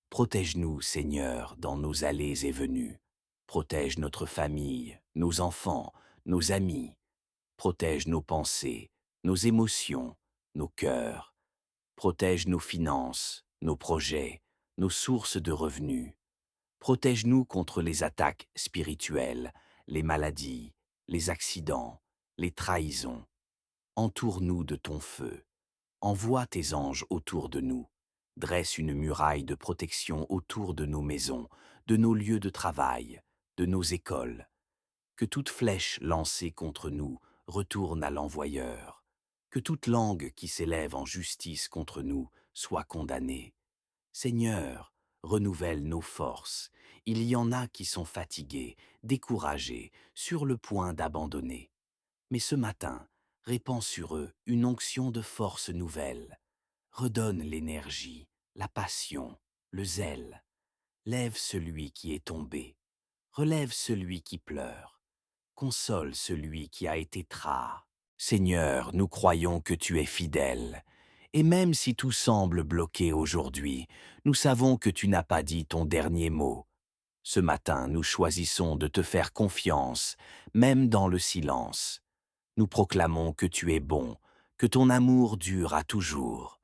Protège-nous, Seigneur, dans nos allées et venues. Protège notre famille, nos enfants, nos amis. Protège nos pensées, nos émotions, nos cœurs. Protège nos finances, nos projets, nos sources de revenus. Protège-nous contre les attaques spirituelles, les maladies, les accidents, les trahisons. Entoure-nous de ton feu. Envoie tes anges autour de nous. Dresse une muraille de protection autour de nos maisons, de nos lieux de travail, de nos écoles. Que toute flèche lancée contre nous retourne à l'envoyeur. Que toute langue qui s'élève en justice contre nous soit condamnée. Seigneur, renouvelle nos forces. Il y en a qui sont fatigués, découragés, sur le point d'abandonner. Mais ce matin, répands sur eux une onction de force nouvelle. Redonne l'énergie, la passion, le zèle. Lève celui qui est tombé. Relève celui qui pleure. Console celui qui a été tras. Seigneur, nous croyons que tu es fidèle. Et même si tout semble bloqué aujourd'hui, nous savons que tu n'as pas dit ton dernier mot. Ce matin, nous choisissons de te faire confiance, même dans le silence. Nous proclamons que tu es bon, que ton amour dure à toujours.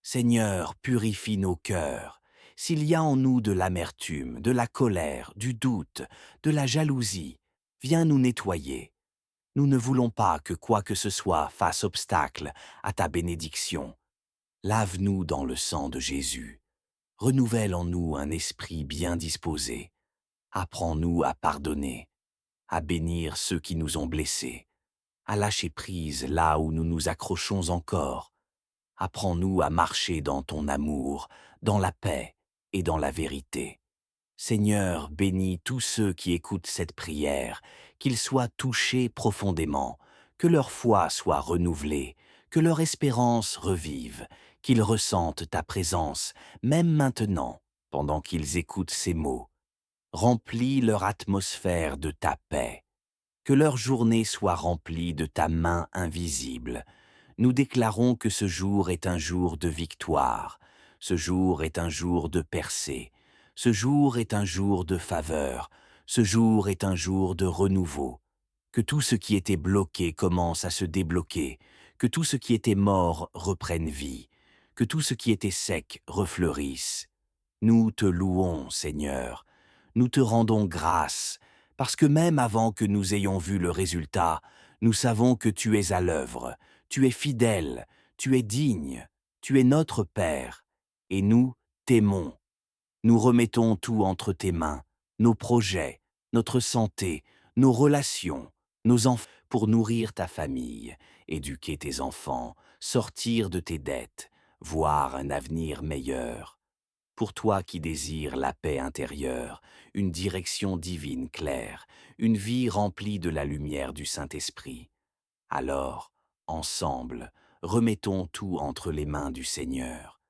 Seigneur, purifie nos cœurs. S'il y a en nous de l'amertume, de la colère, du doute, de la jalousie, viens nous nettoyer. Nous ne voulons pas que quoi que ce soit fasse obstacle à ta bénédiction. Lave-nous dans le sang de Jésus. Renouvelle en nous un esprit bien disposé. Apprends-nous à pardonner, à bénir ceux qui nous ont blessés, à lâcher prise là où nous nous accrochons encore. Apprends-nous à marcher dans ton amour, dans la paix et dans la vérité. Seigneur, bénis tous ceux qui écoutent cette prière, qu'ils soient touchés profondément, que leur foi soit renouvelée, que leur espérance revive, qu'ils ressentent ta présence, même maintenant, pendant qu'ils écoutent ces mots. Remplis leur atmosphère de ta paix. Que leur journée soit remplie de ta main invisible. Nous déclarons que ce jour est un jour de victoire, ce jour est un jour de percée, ce jour est un jour de faveur, ce jour est un jour de renouveau. Que tout ce qui était bloqué commence à se débloquer, que tout ce qui était mort reprenne vie, que tout ce qui était sec refleurisse. Nous te louons, Seigneur, nous te rendons grâce, parce que même avant que nous ayons vu le résultat, nous savons que tu es à l'œuvre, tu es fidèle, tu es digne, tu es notre Père, et nous t'aimons. Nous remettons tout entre tes mains, nos projets, notre santé, nos relations, nos enfants, pour nourrir ta famille, éduquer tes enfants, sortir de tes dettes, voir un avenir meilleur. Pour toi qui désires la paix intérieure, une direction divine claire, une vie remplie de la lumière du Saint-Esprit. Alors, ensemble, remettons tout entre les mains du Seigneur.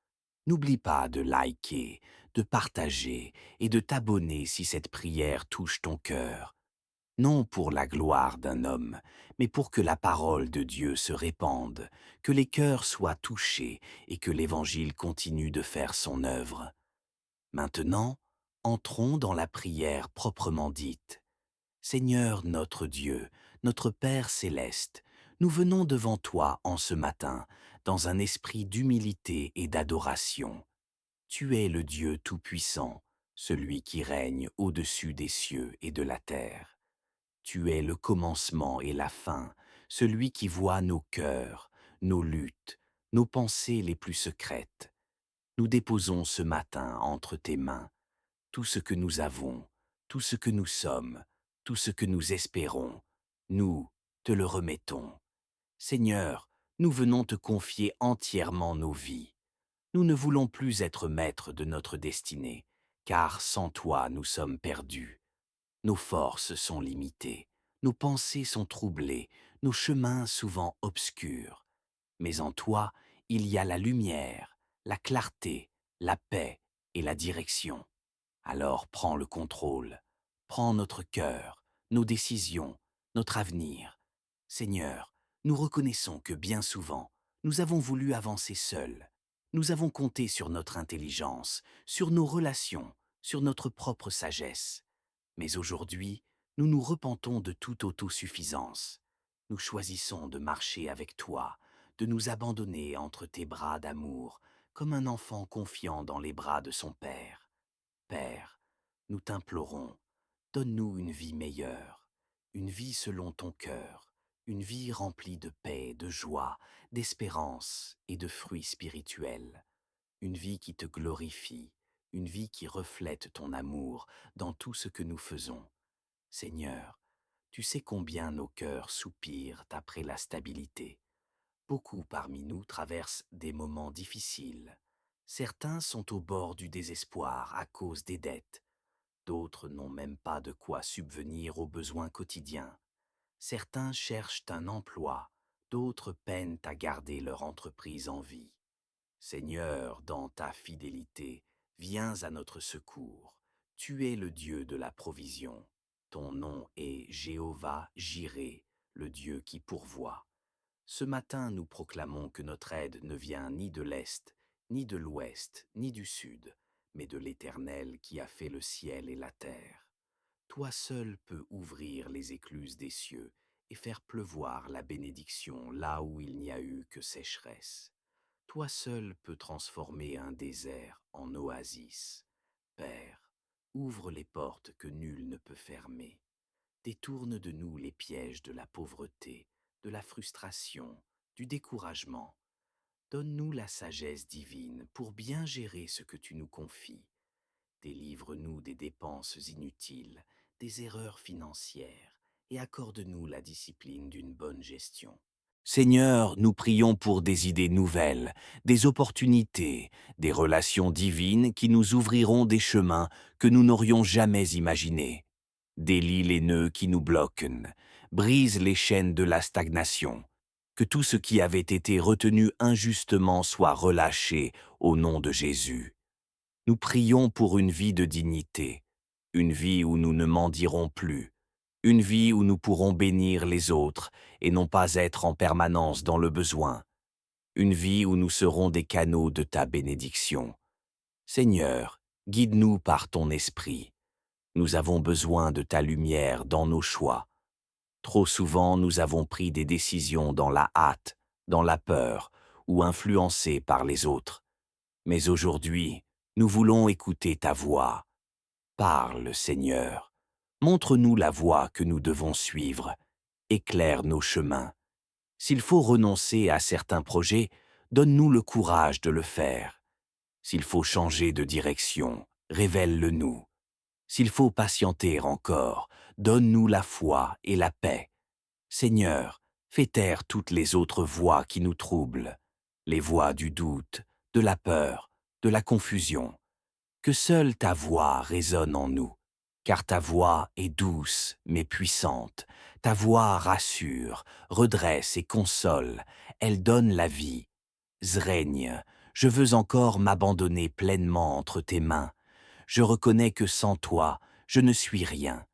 N'oublie pas de liker, de partager et de t'abonner si cette prière touche ton cœur. Non pour la gloire d'un homme, mais pour que la parole de Dieu se répande, que les cœurs soient touchés et que l'Évangile continue de faire son œuvre. Maintenant, entrons dans la prière proprement dite. Seigneur notre Dieu, notre Père céleste, nous venons devant toi en ce matin, dans un esprit d'humilité et d'adoration. Tu es le Dieu Tout-Puissant, celui qui règne au-dessus des cieux et de la terre. Tu es le commencement et la fin, celui qui voit nos cœurs, nos luttes, nos pensées les plus secrètes. Nous déposons ce matin entre tes mains tout ce que nous avons, tout ce que nous sommes, tout ce que nous espérons. Nous te le remettons. Seigneur, nous venons te confier entièrement nos vies. Nous ne voulons plus être maîtres de notre destinée, car sans toi nous sommes perdus. Nos forces sont limitées, nos pensées sont troublées, nos chemins souvent obscurs. Mais en toi, il y a la lumière, la clarté, la paix et la direction. Alors prends le contrôle, prends notre cœur, nos décisions, notre avenir. Seigneur, nous reconnaissons que bien souvent, nous avons voulu avancer seuls. Nous avons compté sur notre intelligence, sur nos relations, sur notre propre sagesse. Mais aujourd'hui, nous nous repentons de toute autosuffisance. Nous choisissons de marcher avec toi, de nous abandonner entre tes bras d'amour, comme un enfant confiant dans les bras de son Père. Père, nous t'implorons, donne-nous une vie meilleure, une vie selon ton cœur, une vie remplie de paix, de joie, d'espérance et de fruits spirituels, une vie qui te glorifie, une vie qui reflète ton amour dans tout ce que nous faisons. Seigneur, tu sais combien nos cœurs soupirent après la stabilité. Beaucoup parmi nous traversent des moments difficiles. Certains sont au bord du désespoir à cause des dettes. D'autres n'ont même pas de quoi subvenir aux besoins quotidiens. Certains cherchent un emploi, d'autres peinent à garder leur entreprise en vie. Seigneur, dans ta fidélité, viens à notre secours. Tu es le Dieu de la provision. Ton nom est Jéhovah Jireh, le Dieu qui pourvoit. Ce matin, nous proclamons que notre aide ne vient ni de l'Est, ni de l'Ouest, ni du Sud, mais de l'Éternel qui a fait le ciel et la terre. Toi seul peux ouvrir les écluses des cieux et faire pleuvoir la bénédiction là où il n'y a eu que sécheresse. Toi seul peux transformer un désert en oasis. Père, ouvre les portes que nul ne peut fermer. Détourne de nous les pièges de la pauvreté, de la frustration, du découragement. Donne-nous la sagesse divine pour bien gérer ce que tu nous confies. Délivre-nous des dépenses inutiles, des erreurs financières, et accorde-nous la discipline d'une bonne gestion. Seigneur, nous prions pour des idées nouvelles, des opportunités, des relations divines qui nous ouvriront des chemins que nous n'aurions jamais imaginés. Délie les nœuds qui nous bloquent, brise les chaînes de la stagnation. Que tout ce qui avait été retenu injustement soit relâché au nom de Jésus. Nous prions pour une vie de dignité, une vie où nous ne mendierons plus, une vie où nous pourrons bénir les autres et non pas être en permanence dans le besoin, une vie où nous serons des canaux de ta bénédiction. Seigneur, guide-nous par ton esprit. Nous avons besoin de ta lumière dans nos choix. Trop souvent, nous avons pris des décisions dans la hâte, dans la peur ou influencés par les autres. Mais aujourd'hui, nous voulons écouter ta voix. Parle, Seigneur. Montre-nous la voie que nous devons suivre. Éclaire nos chemins. S'il faut renoncer à certains projets, donne-nous le courage de le faire. S'il faut changer de direction, révèle-le-nous. S'il faut patienter encore, donne-nous la foi et la paix. Seigneur, fais taire toutes les autres voix qui nous troublent, les voix du doute, de la peur, de la confusion. Que seule ta voix résonne en nous, car ta voix est douce mais puissante, ta voix rassure, redresse et console, elle donne la vie. Zrègne, je veux encore m'abandonner pleinement entre tes mains. Je reconnais que sans toi, je ne suis rien.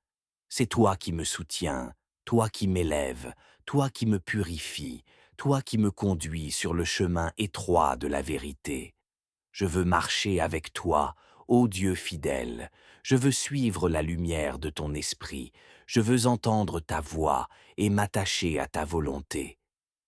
C'est toi qui me soutiens, toi qui m'élèves, toi qui me purifies, toi qui me conduis sur le chemin étroit de la vérité. Je veux marcher avec toi, ô Dieu fidèle. Je veux suivre la lumière de ton esprit. Je veux entendre ta voix et m'attacher à ta volonté.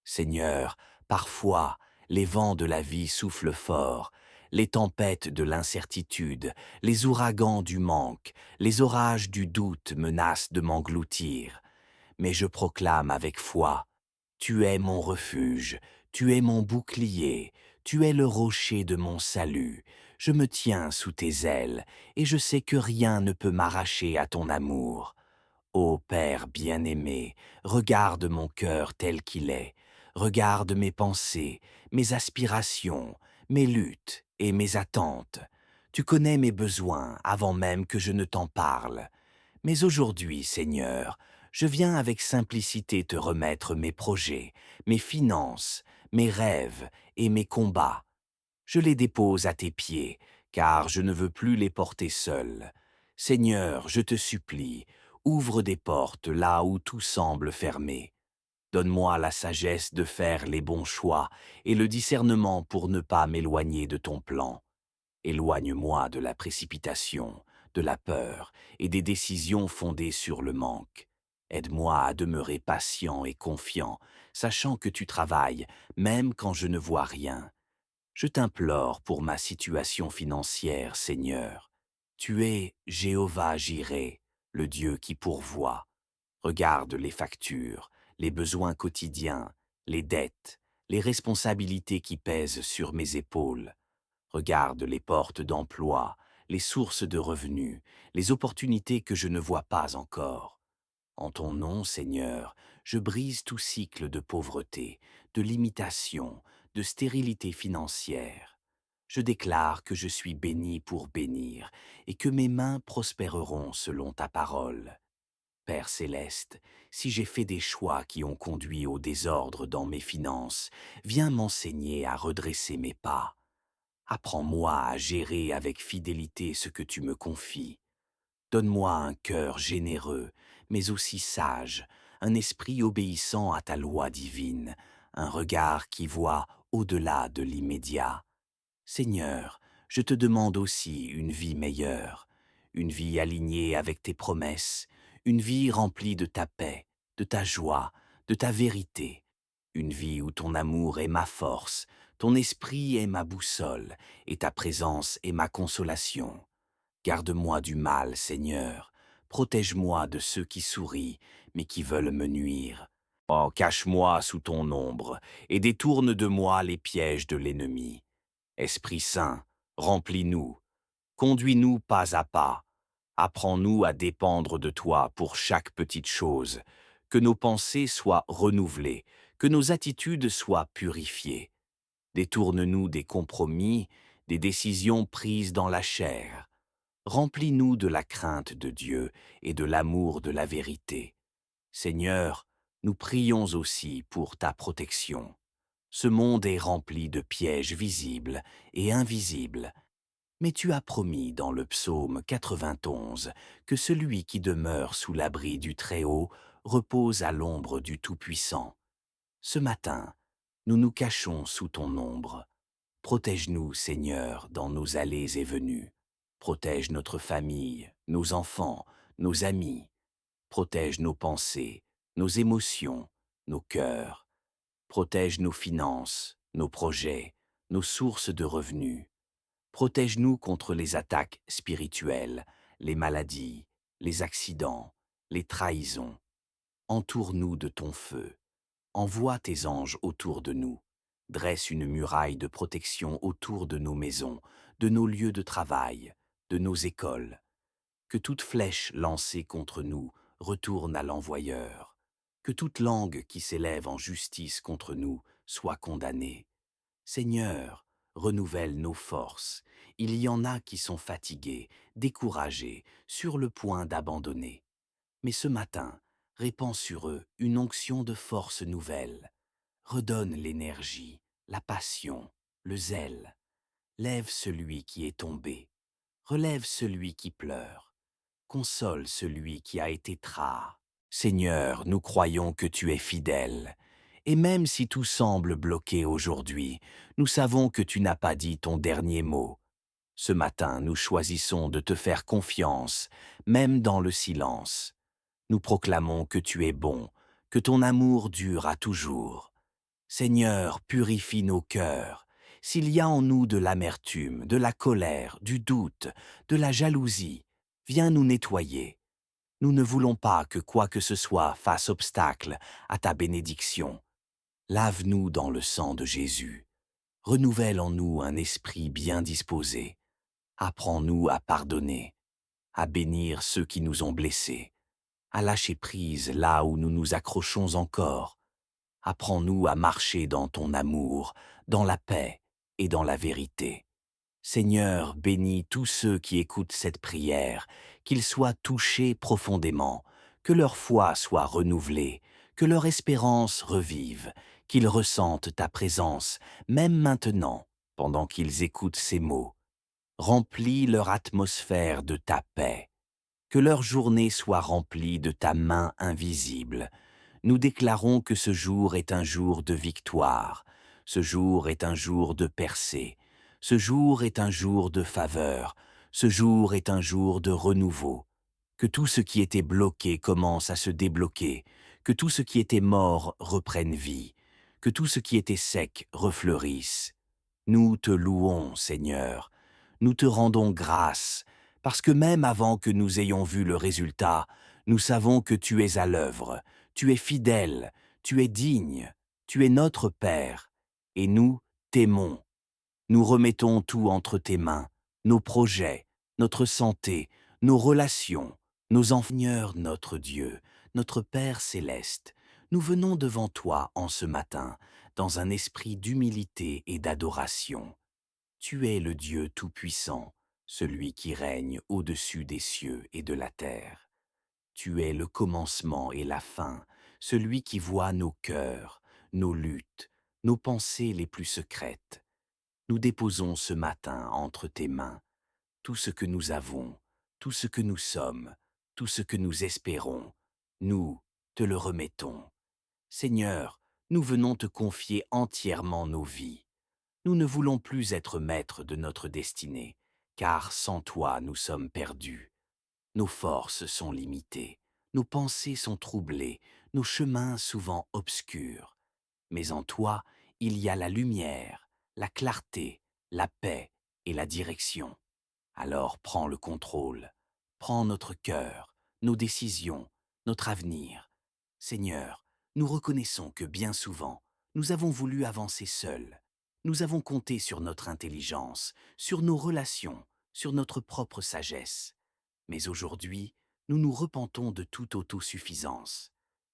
Seigneur, parfois, les vents de la vie soufflent fort, les tempêtes de l'incertitude, les ouragans du manque, les orages du doute menacent de m'engloutir. Mais je proclame avec foi, tu es mon refuge, tu es mon bouclier, tu es le rocher de mon salut. Je me tiens sous tes ailes, et je sais que rien ne peut m'arracher à ton amour. Ô Père bien-aimé, regarde mon cœur tel qu'il est, regarde mes pensées, mes aspirations, mes luttes et mes attentes. Tu connais mes besoins avant même que je ne t'en parle. Mais aujourd'hui, Seigneur, je viens avec simplicité te remettre mes projets, mes finances, mes rêves et mes combats. Je les dépose à tes pieds, car je ne veux plus les porter seul. Seigneur, je te supplie, ouvre des portes là où tout semble fermé. Donne-moi la sagesse de faire les bons choix et le discernement pour ne pas m'éloigner de ton plan. Éloigne-moi de la précipitation, de la peur et des décisions fondées sur le manque. Aide-moi à demeurer patient et confiant, sachant que tu travailles, même quand je ne vois rien. Je t'implore pour ma situation financière, Seigneur. Tu es Jéhovah Jireh, le Dieu qui pourvoit. Regarde les factures, les besoins quotidiens, les dettes, les responsabilités qui pèsent sur mes épaules. Regarde les portes d'emploi, les sources de revenus, les opportunités que je ne vois pas encore. En ton nom, Seigneur, je brise tout cycle de pauvreté, de limitation, de stérilité financière. Je déclare que je suis béni pour bénir et que mes mains prospéreront selon ta parole. Père céleste, si j'ai fait des choix qui ont conduit au désordre dans mes finances, viens m'enseigner à redresser mes pas. Apprends-moi à gérer avec fidélité ce que tu me confies. Donne-moi un cœur généreux, mais aussi sage, un esprit obéissant à ta loi divine, un regard qui voit au-delà de l'immédiat. Seigneur, je te demande aussi une vie meilleure, une vie alignée avec tes promesses, une vie remplie de ta paix, de ta joie, de ta vérité, une vie où ton amour est ma force, ton esprit est ma boussole, et ta présence est ma consolation. Garde-moi du mal, Seigneur. Protège-moi de ceux qui sourient, mais qui veulent me nuire. Oh, cache-moi sous ton ombre, et détourne de moi les pièges de l'ennemi. Esprit Saint, remplis-nous, conduis-nous pas à pas. Apprends-nous à dépendre de toi pour chaque petite chose, que nos pensées soient renouvelées, que nos attitudes soient purifiées. Détourne-nous des compromis, des décisions prises dans la chair. Remplis-nous de la crainte de Dieu et de l'amour de la vérité. Seigneur, nous prions aussi pour ta protection. Ce monde est rempli de pièges visibles et invisibles, mais tu as promis dans le psaume 91 que celui qui demeure sous l'abri du Très-Haut repose à l'ombre du Tout-Puissant. Ce matin, nous nous cachons sous ton ombre. Protège-nous, Seigneur, dans nos allées et venues. Protège notre famille, nos enfants, nos amis. Protège nos pensées, nos émotions, nos cœurs. Protège nos finances, nos projets, nos sources de revenus. Protège-nous contre les attaques spirituelles, les maladies, les accidents, les trahisons. Entoure-nous de ton feu. Envoie tes anges autour de nous. Dresse une muraille de protection autour de nos maisons, de nos lieux de travail, de nos écoles. Que toute flèche lancée contre nous retourne à l'envoyeur. Que toute langue qui s'élève en justice contre nous soit condamnée. Seigneur, renouvelle nos forces. Il y en a qui sont fatigués, découragés, sur le point d'abandonner. Mais ce matin, répands sur eux une onction de force nouvelle. Redonne l'énergie, la passion, le zèle. Lève celui qui est tombé. Relève celui qui pleure. Console celui qui a été tras. Seigneur, nous croyons que tu es fidèle. Et même si tout semble bloqué aujourd'hui, nous savons que tu n'as pas dit ton dernier mot. Ce matin, nous choisissons de te faire confiance, même dans le silence. Nous proclamons que tu es bon, que ton amour dure à toujours. Seigneur, purifie nos cœurs. S'il y a en nous de l'amertume, de la colère, du doute, de la jalousie, viens nous nettoyer. Nous ne voulons pas que quoi que ce soit fasse obstacle à ta bénédiction. Lave-nous dans le sang de Jésus. Renouvelle en nous un esprit bien disposé. Apprends-nous à pardonner, à bénir ceux qui nous ont blessés, à lâcher prise là où nous nous accrochons encore. Apprends-nous à marcher dans ton amour, dans la paix et dans la vérité. Seigneur, bénis tous ceux qui écoutent cette prière, qu'ils soient touchés profondément, que leur foi soit renouvelée, que leur espérance revive, qu'ils ressentent ta présence, même maintenant, pendant qu'ils écoutent ces mots. Remplis leur atmosphère de ta paix, que leur journée soit remplie de ta main invisible. Nous déclarons que ce jour est un jour de victoire, ce jour est un jour de percée, ce jour est un jour de faveur, ce jour est un jour de renouveau. Que tout ce qui était bloqué commence à se débloquer, que tout ce qui était mort reprenne vie, que tout ce qui était sec refleurisse. Nous te louons, Seigneur, nous te rendons grâce, parce que même avant que nous ayons vu le résultat, nous savons que tu es à l'œuvre, tu es fidèle, tu es digne, tu es notre Père, et nous t'aimons. Nous remettons tout entre tes mains, nos projets, notre santé, nos relations, nos enfants. Seigneur notre Dieu, notre Père céleste, nous venons devant toi en ce matin, dans un esprit d'humilité et d'adoration. Tu es le Dieu Tout-Puissant, celui qui règne au-dessus des cieux et de la terre. Tu es le commencement et la fin, celui qui voit nos cœurs, nos luttes, nos pensées les plus secrètes. Nous déposons ce matin entre tes mains tout ce que nous avons, tout ce que nous sommes, tout ce que nous espérons. Nous te le remettons. Seigneur, nous venons te confier entièrement nos vies. Nous ne voulons plus être maîtres de notre destinée, car sans toi nous sommes perdus. Nos forces sont limitées, nos pensées sont troublées, nos chemins souvent obscurs. Mais en toi, il y a la lumière, la clarté, la paix et la direction. Alors prends le contrôle, prends notre cœur, nos décisions, notre avenir. Seigneur, nous reconnaissons que bien souvent, nous avons voulu avancer seuls. Nous avons compté sur notre intelligence, sur nos relations, sur notre propre sagesse. Mais aujourd'hui, nous nous repentons de toute autosuffisance.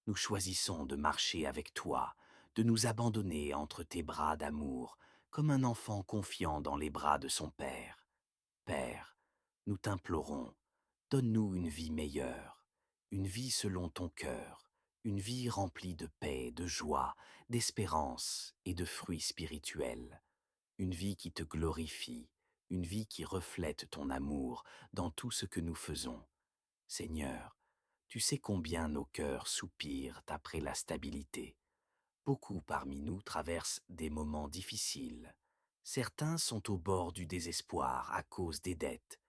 Nous choisissons de marcher avec toi, de nous abandonner entre tes bras d'amour, comme un enfant confiant dans les bras de son Père. Père, nous t'implorons, donne-nous une vie meilleure, une vie selon ton cœur, une vie remplie de paix, de joie, d'espérance et de fruits spirituels, une vie qui te glorifie, une vie qui reflète ton amour dans tout ce que nous faisons. Seigneur, tu sais combien nos cœurs soupirent après la stabilité. Beaucoup parmi nous traversent des moments difficiles. Certains sont au bord du désespoir à cause des dettes.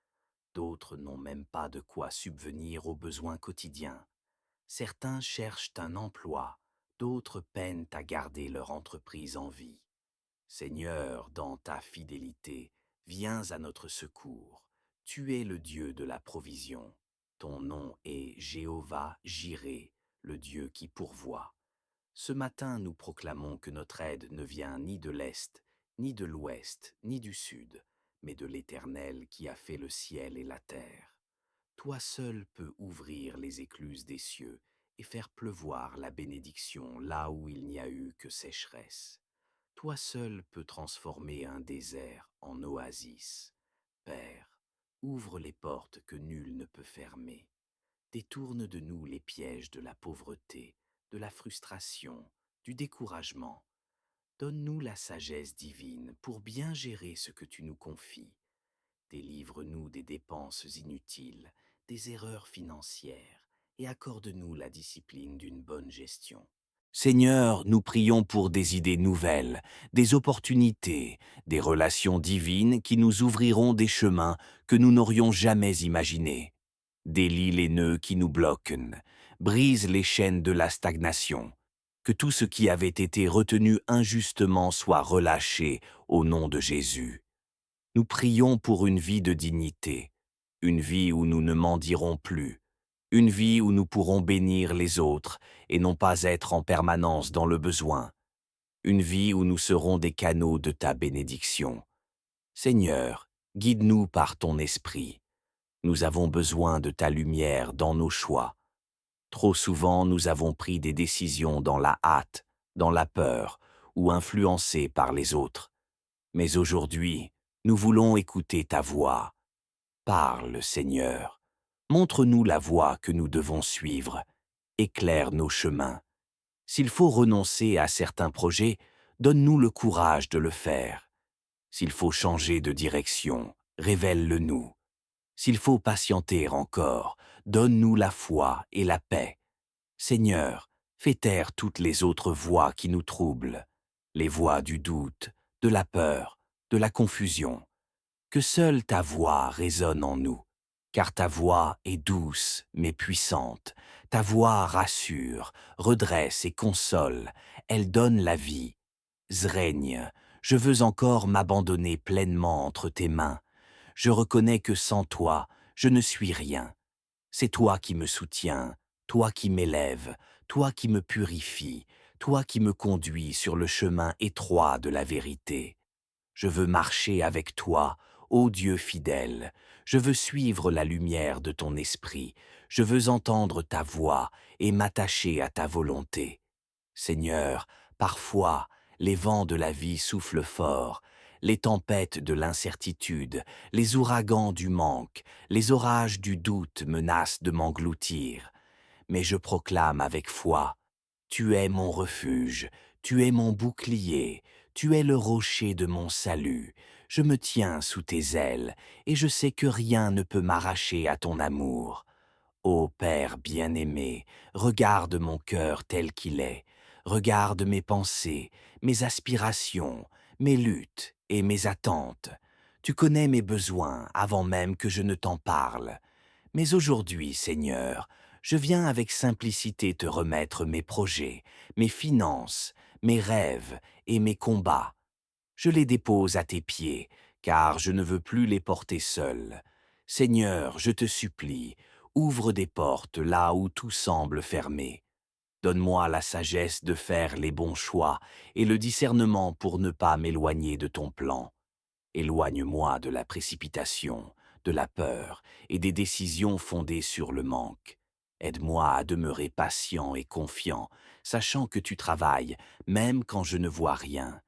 D'autres n'ont même pas de quoi subvenir aux besoins quotidiens. Certains cherchent un emploi, d'autres peinent à garder leur entreprise en vie. Seigneur, dans ta fidélité, viens à notre secours. Tu es le Dieu de la provision. Ton nom est Jéhovah Jireh, le Dieu qui pourvoit. Ce matin, nous proclamons que notre aide ne vient ni de l'Est, ni de l'Ouest, ni du Sud, mais de l'Éternel qui a fait le ciel et la terre. Toi seul peux ouvrir les écluses des cieux et faire pleuvoir la bénédiction là où il n'y a eu que sécheresse. Toi seul peux transformer un désert en oasis. Père, ouvre les portes que nul ne peut fermer. Détourne de nous les pièges de la pauvreté, de la frustration, du découragement. Donne-nous la sagesse divine pour bien gérer ce que tu nous confies. Délivre-nous des dépenses inutiles, des erreurs financières, et accorde-nous la discipline d'une bonne gestion. Seigneur, nous prions pour des idées nouvelles, des opportunités, des relations divines qui nous ouvriront des chemins que nous n'aurions jamais imaginés. Délie les nœuds qui nous bloquent, brise les chaînes de la stagnation. Que tout ce qui avait été retenu injustement soit relâché au nom de Jésus. Nous prions pour une vie de dignité, une vie où nous ne mendirons plus, une vie où nous pourrons bénir les autres et non pas être en permanence dans le besoin, une vie où nous serons des canaux de ta bénédiction. Seigneur, guide-nous par ton esprit. Nous avons besoin de ta lumière dans nos choix. Trop souvent, nous avons pris des décisions dans la hâte, dans la peur ou influencés par les autres. Mais aujourd'hui, nous voulons écouter ta voix. Parle, Seigneur. Montre-nous la voie que nous devons suivre. Éclaire nos chemins. S'il faut renoncer à certains projets, donne-nous le courage de le faire. S'il faut changer de direction, révèle-le-nous. S'il faut patienter encore, donne-nous la foi et la paix. Seigneur, fais taire toutes les autres voix qui nous troublent, les voix du doute, de la peur, de la confusion. Que seule ta voix résonne en nous, car ta voix est douce mais puissante. Ta voix rassure, redresse et console, elle donne la vie. Zrègne, je veux encore m'abandonner pleinement entre tes mains. Je reconnais que sans toi, je ne suis rien. C'est toi qui me soutiens, toi qui m'élèves, toi qui me purifies, toi qui me conduis sur le chemin étroit de la vérité. Je veux marcher avec toi, ô Dieu fidèle. Je veux suivre la lumière de ton esprit. Je veux entendre ta voix et m'attacher à ta volonté. Seigneur, parfois, les vents de la vie soufflent fort, les tempêtes de l'incertitude, les ouragans du manque, les orages du doute menacent de m'engloutir. Mais je proclame avec foi, tu es mon refuge, tu es mon bouclier, tu es le rocher de mon salut. Je me tiens sous tes ailes, et je sais que rien ne peut m'arracher à ton amour. Ô Père bien-aimé, regarde mon cœur tel qu'il est, regarde mes pensées, mes aspirations, mes luttes et mes attentes. Tu connais mes besoins avant même que je ne t'en parle. Mais aujourd'hui, Seigneur, je viens avec simplicité te remettre mes projets, mes finances, mes rêves et mes combats. Je les dépose à tes pieds, car je ne veux plus les porter seul. Seigneur, je te supplie, ouvre des portes là où tout semble fermé. Donne-moi la sagesse de faire les bons choix et le discernement pour ne pas m'éloigner de ton plan. Éloigne-moi de la précipitation, de la peur et des décisions fondées sur le manque. Aide-moi à demeurer patient et confiant, sachant que tu travailles, même quand je ne vois rien.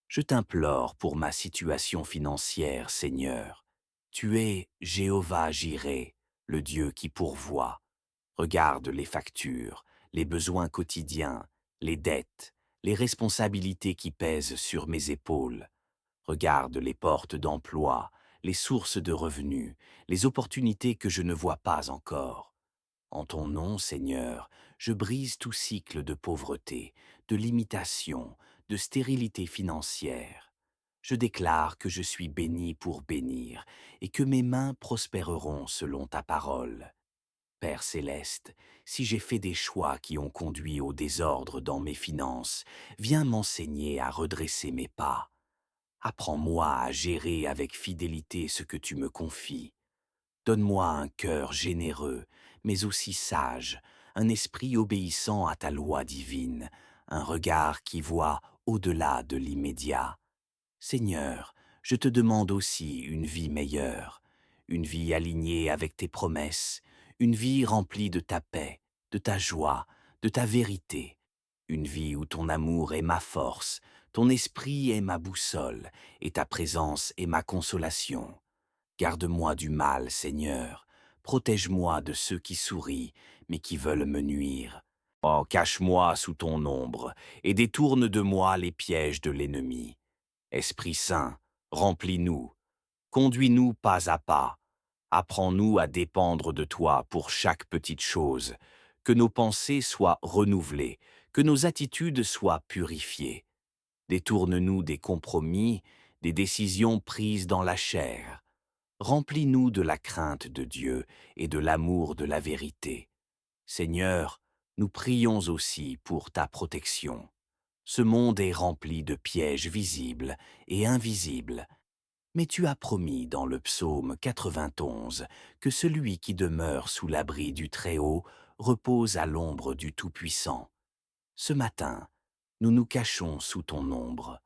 Je t'implore pour ma situation financière, Seigneur. Tu es Jéhovah Jireh, le Dieu qui pourvoit. Regarde les factures, les besoins quotidiens, les dettes, les responsabilités qui pèsent sur mes épaules. Regarde les portes d'emploi, les sources de revenus, les opportunités que je ne vois pas encore. En ton nom, Seigneur, je brise tout cycle de pauvreté, de limitation, de stérilité financière. Je déclare que je suis béni pour bénir et que mes mains prospéreront selon ta parole. Père céleste, si j'ai fait des choix qui ont conduit au désordre dans mes finances, viens m'enseigner à redresser mes pas. Apprends-moi à gérer avec fidélité ce que tu me confies. Donne-moi un cœur généreux, mais aussi sage, un esprit obéissant à ta loi divine, un regard qui voit au-delà de l'immédiat. Seigneur, je te demande aussi une vie meilleure, une vie alignée avec tes promesses, une vie remplie de ta paix, de ta joie, de ta vérité, une vie où ton amour est ma force, ton esprit est ma boussole, et ta présence est ma consolation. Garde-moi du mal, Seigneur, protège-moi de ceux qui sourient, mais qui veulent me nuire. Oh, cache-moi sous ton ombre, et détourne de moi les pièges de l'ennemi. Esprit Saint, remplis-nous, conduis-nous pas à pas. Apprends-nous à dépendre de toi pour chaque petite chose, que nos pensées soient renouvelées, que nos attitudes soient purifiées. Détourne-nous des compromis, des décisions prises dans la chair. Remplis-nous de la crainte de Dieu et de l'amour de la vérité. Seigneur, nous prions aussi pour ta protection. Ce monde est rempli de pièges visibles et invisibles, mais tu as promis dans le psaume 91 que celui qui demeure sous l'abri du Très-Haut repose à l'ombre du Tout-Puissant. Ce matin, nous nous cachons sous ton ombre.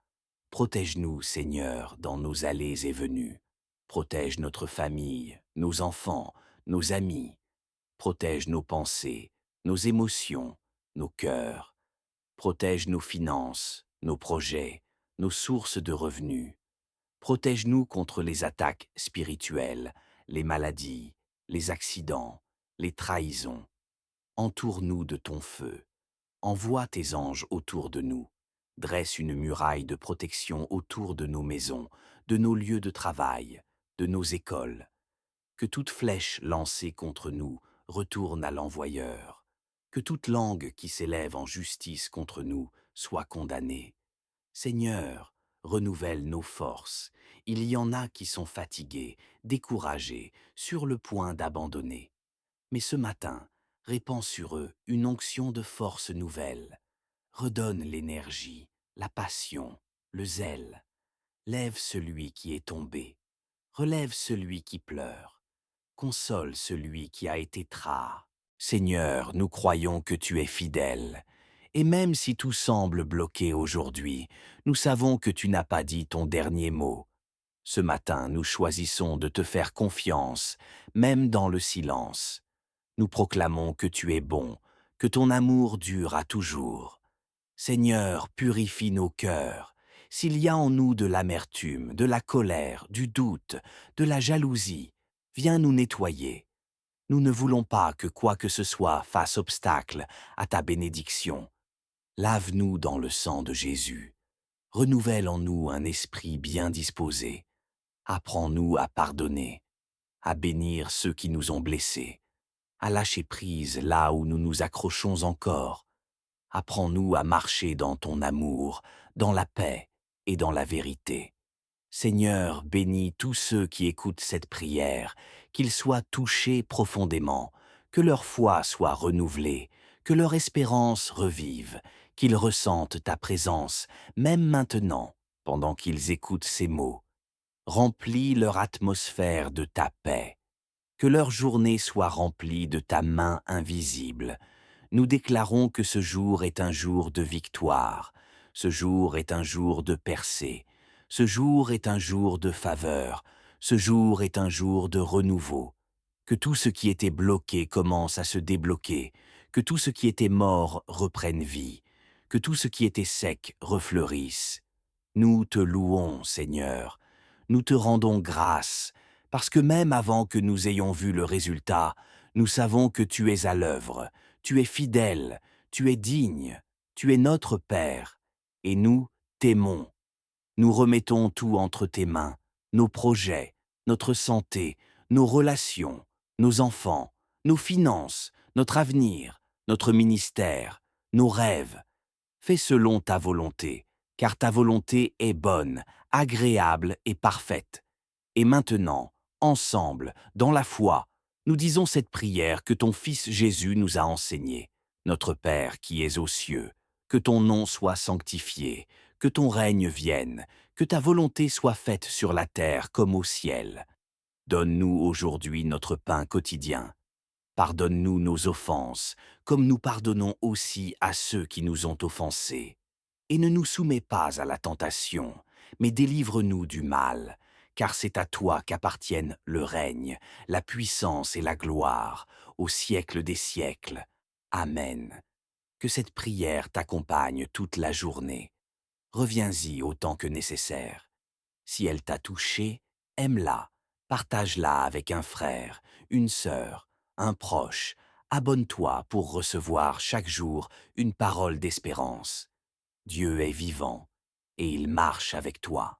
Protège-nous, Seigneur, dans nos allées et venues. Protège notre famille, nos enfants, nos amis. Protège nos pensées, nos émotions, nos cœurs. Protège nos finances, nos projets, nos sources de revenus. Protège-nous contre les attaques spirituelles, les maladies, les accidents, les trahisons. Entoure-nous de ton feu. Envoie tes anges autour de nous. Dresse une muraille de protection autour de nos maisons, de nos lieux de travail, de nos écoles. Que toute flèche lancée contre nous retourne à l'envoyeur. Que toute langue qui s'élève en justice contre nous soit condamnée. Seigneur, renouvelle nos forces. Il y en a qui sont fatigués, découragés, sur le point d'abandonner. Mais ce matin, répands sur eux une onction de force nouvelle. Redonne l'énergie, la passion, le zèle. Lève celui qui est tombé. Relève celui qui pleure. Console celui qui a été tras. Seigneur, nous croyons que tu es fidèle. Et même si tout semble bloqué aujourd'hui, nous savons que tu n'as pas dit ton dernier mot. Ce matin, nous choisissons de te faire confiance, même dans le silence. Nous proclamons que tu es bon, que ton amour dure à toujours. Seigneur, purifie nos cœurs. S'il y a en nous de l'amertume, de la colère, du doute, de la jalousie, viens nous nettoyer. Nous ne voulons pas que quoi que ce soit fasse obstacle à ta bénédiction. Lave-nous dans le sang de Jésus. Renouvelle en nous un esprit bien disposé. Apprends-nous à pardonner, à bénir ceux qui nous ont blessés, à lâcher prise là où nous nous accrochons encore. Apprends-nous à marcher dans ton amour, dans la paix et dans la vérité. Seigneur, bénis tous ceux qui écoutent cette prière, qu'ils soient touchés profondément, que leur foi soit renouvelée, que leur espérance revive, qu'ils ressentent ta présence, même maintenant, pendant qu'ils écoutent ces mots. Remplis leur atmosphère de ta paix. Que leur journée soit remplie de ta main invisible. Nous déclarons que ce jour est un jour de victoire, ce jour est un jour de percée, ce jour est un jour de faveur, ce jour est un jour de renouveau. Que tout ce qui était bloqué commence à se débloquer, que tout ce qui était mort reprenne vie, que tout ce qui était sec refleurisse. Nous te louons, Seigneur, nous te rendons grâce, parce que même avant que nous ayons vu le résultat, nous savons que tu es à l'œuvre, tu es fidèle, tu es digne, tu es notre Père, et nous t'aimons. Nous remettons tout entre tes mains, nos projets, notre santé, nos relations, nos enfants, nos finances, notre avenir, notre ministère, nos rêves. Fais selon ta volonté, car ta volonté est bonne, agréable et parfaite. Et maintenant, ensemble, dans la foi, nous disons cette prière que ton Fils Jésus nous a enseignée. Notre Père qui es aux cieux, que ton nom soit sanctifié, que ton règne vienne, que ta volonté soit faite sur la terre comme au ciel. Donne-nous aujourd'hui notre pain quotidien. Pardonne-nous nos offenses, comme nous pardonnons aussi à ceux qui nous ont offensés. Et ne nous soumets pas à la tentation, mais délivre-nous du mal, car c'est à toi qu'appartiennent le règne, la puissance et la gloire, au siècle des siècles. Amen. Que cette prière t'accompagne toute la journée. Reviens-y autant que nécessaire. Si elle t'a touché, aime-la, partage-la avec un frère, une sœur, un proche. Abonne-toi pour recevoir chaque jour une parole d'espérance. Dieu est vivant et il marche avec toi.